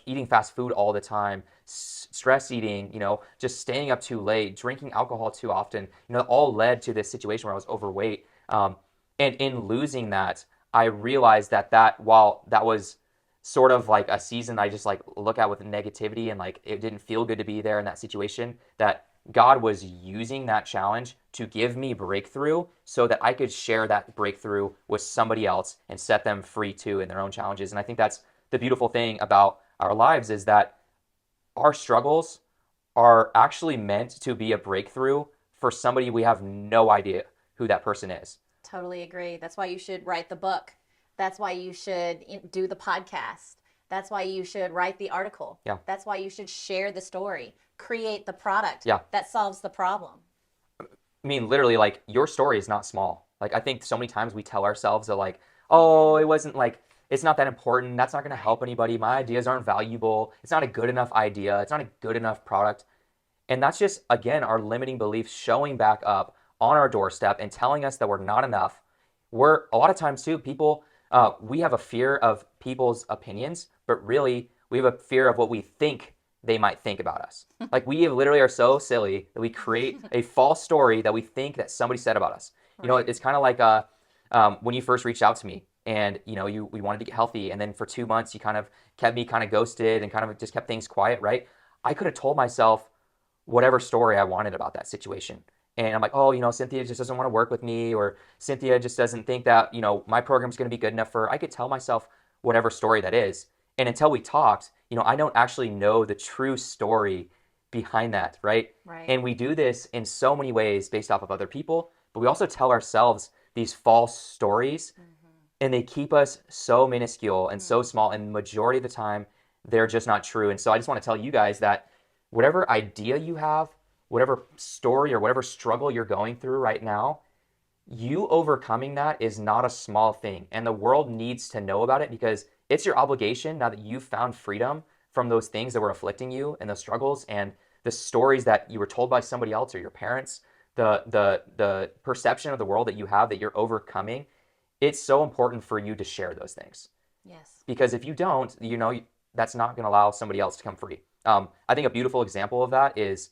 eating fast food all the time, stress eating, just staying up too late, drinking alcohol too often, all led to this situation where I was overweight. And in losing that, I realized that while that was sort of like a season I just like look at with negativity and like it didn't feel good to be there in that situation, that God was using that challenge to give me breakthrough so that I could share that breakthrough with somebody else and set them free too in their own challenges. And I think that's the beautiful thing about our lives, is that our struggles are actually meant to be a breakthrough for somebody we have no idea who that person is. Totally agree. That's why you should write the book. That's why you should do the podcast. That's why you should write the article. Yeah. That's why you should share the story, create the product Yeah. that solves the problem. I mean, literally, like, your story is not small. Like, I think so many times we tell ourselves that, like, oh, it wasn't like, it's not that important. That's not going to help anybody. My ideas aren't valuable. It's not a good enough idea. It's not a good enough product. And that's just, again, our limiting beliefs showing back up on our doorstep and telling us that we're not enough. We're, a lot of times too, people, we have a fear of people's opinions, but really we have a fear of what we think they might think about us. Like, we literally are so silly that we create a false story that we think that somebody said about us. Right. It's kind of like when you first reached out to me and, we wanted to get healthy. And then for 2 months, you kind of kept me kind of ghosted and kind of just kept things quiet, right? I could have told myself whatever story I wanted about that situation. And I'm like, oh, Cynthia just doesn't want to work with me, or Cynthia just doesn't think that, my program's going to be good enough for her. I could tell myself whatever story that is. And until we talked, I don't actually know the true story behind that, right? Right. And we do this in so many ways based off of other people, but we also tell ourselves these false stories, and they keep us so minuscule and so small. And the majority of the time, they're just not true. And so I just want to tell you guys that whatever idea you have, whatever story or whatever struggle you're going through right now, you overcoming that is not a small thing. And the world needs to know about it, because it's your obligation, now that you've found freedom from those things that were afflicting you and those struggles and the stories that you were told by somebody else or your parents, the perception of the world that you have that you're overcoming. It's so important for you to share those things. Yes. Because if you don't, that's not going to allow somebody else to come free. I think a beautiful example of that is,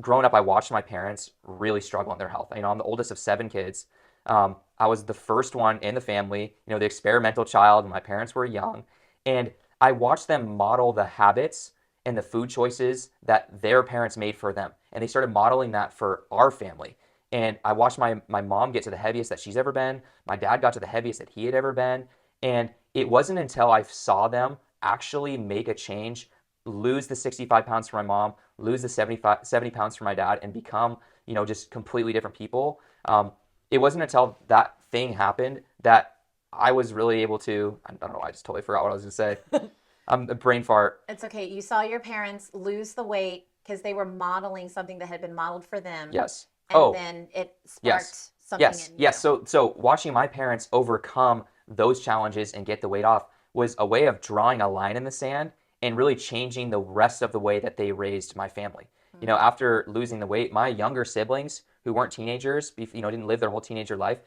growing up, I watched my parents really struggle in their health. I'm the oldest of 7 kids. I was the first one in the family, the experimental child. My parents were young. And I watched them model the habits and the food choices that their parents made for them. And they started modeling that for our family. And I watched my mom get to the heaviest that she's ever been. My dad got to the heaviest that he had ever been. And it wasn't until I saw them actually make a change, lose the 65 pounds for my mom, lose the 70 pounds for my dad, and become, just completely different people. It wasn't until that thing happened that I was really able to, I don't know, I just totally forgot what I was going to say. I'm a brain fart. It's okay. You saw your parents lose the weight because they were modeling something that had been modeled for them. Yes. And then it sparked something in you. Yes. So watching my parents overcome those challenges and get the weight off was a way of drawing a line in the sand and really changing the rest of the way that they raised my family. After losing the weight, my younger siblings who weren't teenagers, didn't live their whole teenager life,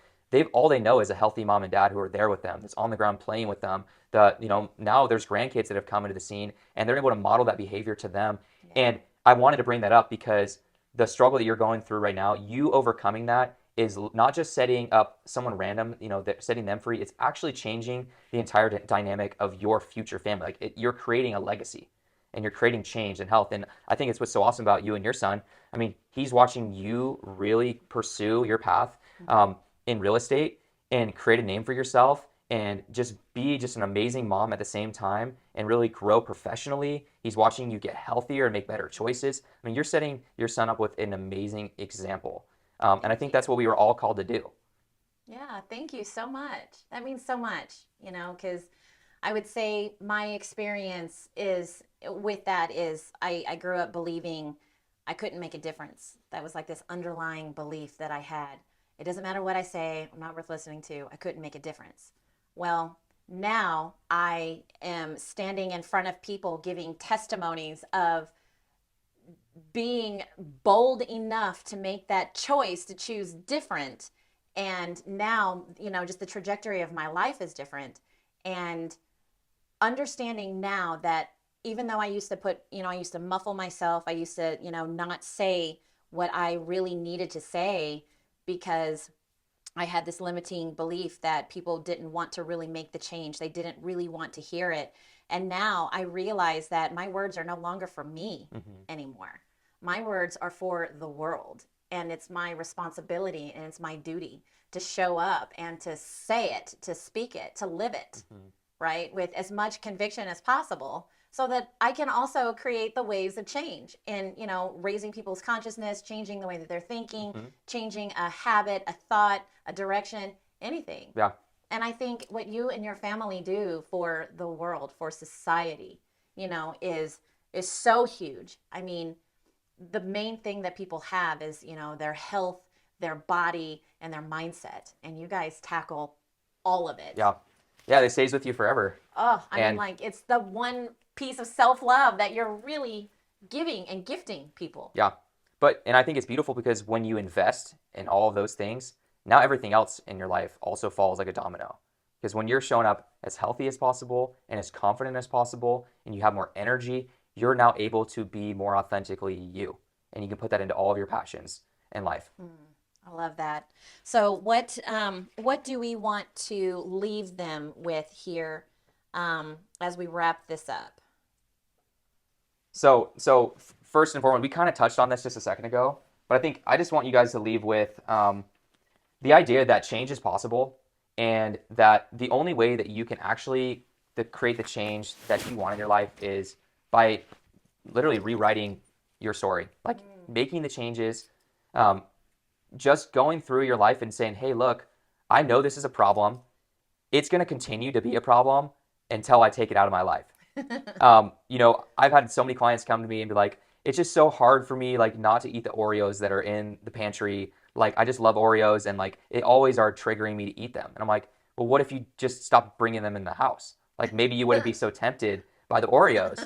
all they know is a healthy mom and dad who are there with them, that's on the ground playing with them. Now there's grandkids that have come into the scene, and they're able to model that behavior to them. Yeah. And I wanted to bring that up because the struggle that you're going through right now, you overcoming that is not just setting up someone random, setting them free. It's actually changing the entire dynamic of your future family. You're creating a legacy, and you're creating change and health. And I think it's what's so awesome about you and your son. He's watching you really pursue your path in real estate, and create a name for yourself and just be just an amazing mom at the same time and really grow professionally. He's watching you get healthier and make better choices. I mean, you're setting your son up with an amazing example. And I think that's what we were all called to do. Yeah, thank you so much. That means so much, because I would say my experience is with that is I grew up believing I couldn't make a difference. That was like this underlying belief that I had. It doesn't matter what I say, I'm not worth listening to. I couldn't make a difference. Well, now I am standing in front of people giving testimonies of being bold enough to make that choice to choose different. And now, just the trajectory of my life is different. And understanding now that even though I used to I used to muffle myself, I used to, not say what I really needed to say because I had this limiting belief that people didn't want to really make the change. They didn't really want to hear it. And now I realize that my words are no longer for me Mm-hmm. anymore. My words are for the world. And it's my responsibility and it's my duty to show up and to say it, to speak it, to live it, Mm-hmm. right? With as much conviction as possible so that I can also create the waves of change in, raising people's consciousness, changing the way that they're thinking, Mm-hmm. changing a habit, a thought, a direction, anything. Yeah. And I think what you and your family do for the world, for society, is so huge. I mean, the main thing that people have is, their health, their body, and their mindset. And you guys tackle all of it. Yeah. Yeah. It stays with you forever. Oh, I mean, And like, it's the one piece of self-love that you're really giving and gifting people. yeah. And I think it's beautiful because when you invest in all of those things, now everything else in your life also falls like a domino. Because when you're showing up as healthy as possible and as confident as possible and you have more energy, you're now able to be more authentically you. And you can put that into all of your passions in life. I love that. So what do we want to leave them with here as we wrap this up? So first and foremost, we kind of touched on this just a second ago, but I think I just want you guys to leave with the idea that change is possible and that the only way that you can actually create the change that you want in your life is by literally rewriting your story, like making the changes, um, just going through your life and saying, hey, look, I know this is a problem. It's going to continue to be a problem until I take it out of my life. I've had so many clients come to me and be like, it's just so hard for me, like, not to eat the Oreos that are in the pantry. Like, I just love Oreos and like, it always are triggering me to eat them. And I'm like, well, what if you just stopped bringing them in the house? Like, maybe you wouldn't be so tempted by the Oreos.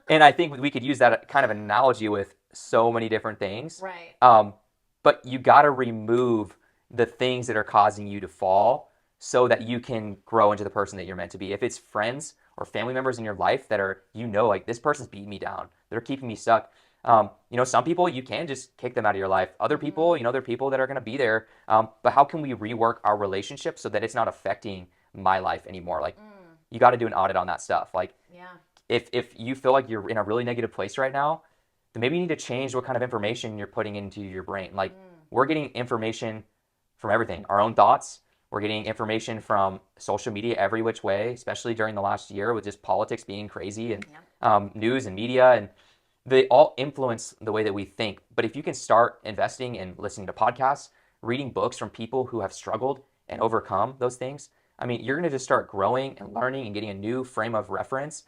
And I think we could use that kind of analogy with so many different things. Right. But you got to remove the things that are causing you to fall so that you can grow into the person that you're meant to be. If it's friends or family members in your life that are, like, this person's beating me down, they're keeping me stuck. Some people you can just kick them out of your life. Other people, they're people that are going to be there. But how can we rework our relationship so that it's not affecting my life anymore? Like, you got to do an audit on that stuff. Like, Yeah. if you feel like you're in a really negative place right now, then maybe you need to change what kind of information you're putting into your brain. Like, we're getting information from everything, our own thoughts. We're getting information from social media every which way, especially during the last year with just politics being crazy and news and media, and they all influence the way that we think. But if you can start investing in listening to podcasts, reading books from people who have struggled and overcome those things, I mean, you're going to just start growing and learning and getting a new frame of reference,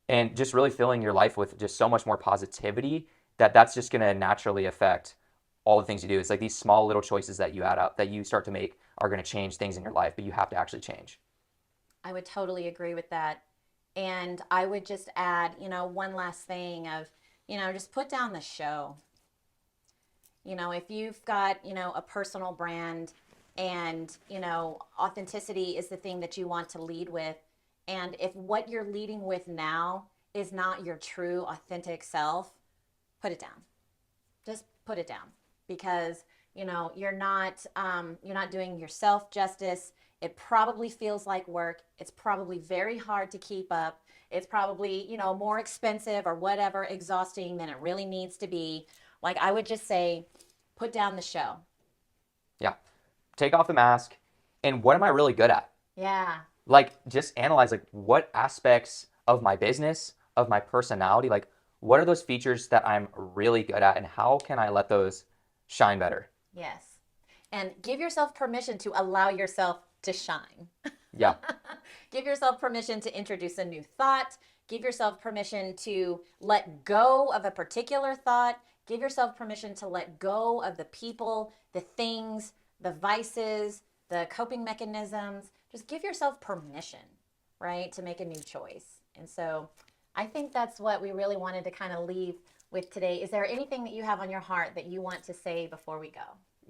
and just really filling your life with just so much more positivity that's just going to naturally affect all the things you do. It's like these small little choices that you add up that you start to make are going to change things in your life, but you have to actually change. I would totally agree with that. And I would just add, one last thing of, just put down the show. If you've got, a personal brand and, authenticity is the thing that you want to lead with. And if what you're leading with now is not your true authentic self, put it down. Just put it down because, you're not doing yourself justice. It probably feels like work. It's probably very hard to keep up. It's probably, more expensive or whatever, exhausting than it really needs to be. Like, I would just say, put down the show. Yeah. Take off the mask and what am I really good at? Yeah. Like just analyze like what aspects of my business, of my personality, like what are those features that I'm really good at and how can I let those shine better? Yes. And give yourself permission to allow yourself to shine. Yeah. Give yourself permission to introduce a new thought. Give yourself permission to let go of a particular thought. Give yourself permission to let go of the people, the things, the vices, the coping mechanisms. Just give yourself permission, right, to make a new choice. And so I think that's what we really wanted to kind of leave with today. Is there anything that you have on your heart that you want to say before we go?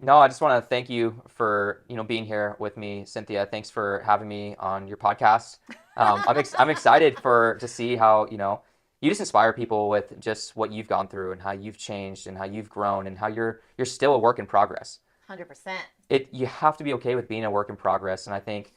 No, I just want to thank you for, being here with me, Cynthia. Thanks for having me on your podcast. I'm excited to see how, you just inspire people with just what you've gone through and how you've changed and how you've grown and how you're still a work in progress. 100%. You have to be okay with being a work in progress. And I think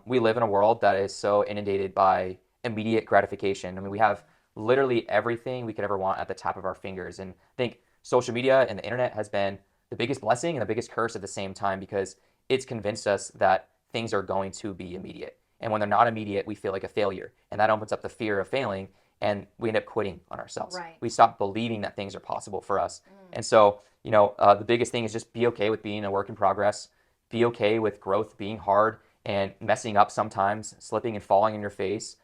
we live in a world that is so inundated by immediate gratification. I mean, we have literally everything we could ever want at the tap of our fingers. And I think social media and the internet has been the biggest blessing and the biggest curse at the same time because it's convinced us that things are going to be immediate. And when they're not immediate, we feel like a failure. And that opens up the fear of failing and we end up quitting on ourselves. Right. We stop believing that things are possible for us. And so, the biggest thing is just be okay with being a work in progress. Be okay with growth being hard and messing up sometimes, slipping and falling in your face.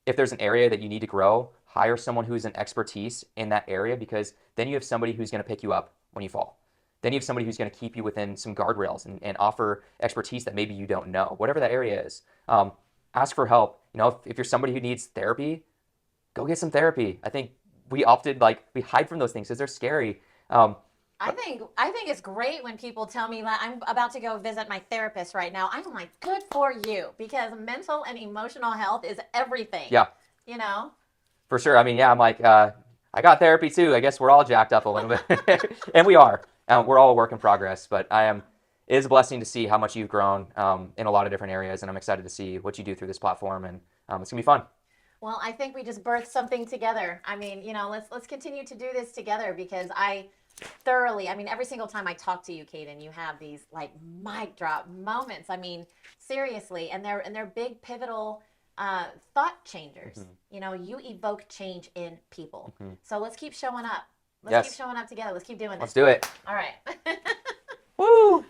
If there's an area that you need to grow, hire someone who's an expertise in that area because then you have somebody who's going to pick you up when you fall. Then you have somebody who's going to keep you within some guardrails and offer expertise that maybe you don't know, whatever that area is. Ask for help. If you're somebody who needs therapy, go get some therapy. I think we often we hide from those things because they're scary. I think it's great when people tell me that I'm about to go visit my therapist right now. I'm like, good for you, because mental and emotional health is everything. Yeah, for sure. I mean, yeah, I'm like, I got therapy too. I guess we're all jacked up a little bit, and we are. We're all a work in progress, but it is a blessing to see how much you've grown in a lot of different areas, and I'm excited to see what you do through this platform, and it's gonna be fun. Well, I think we just birthed something together. I mean, let's continue to do this together because every single time I talk to you, Caden, you have these like mic drop moments. I mean, seriously, and they're big pivotal thought changers. Mm-hmm. You evoke change in people. Mm-hmm. So let's keep showing up. Let's Yes. keep showing up together. Let's keep doing this. Let's do it. All right. Woo!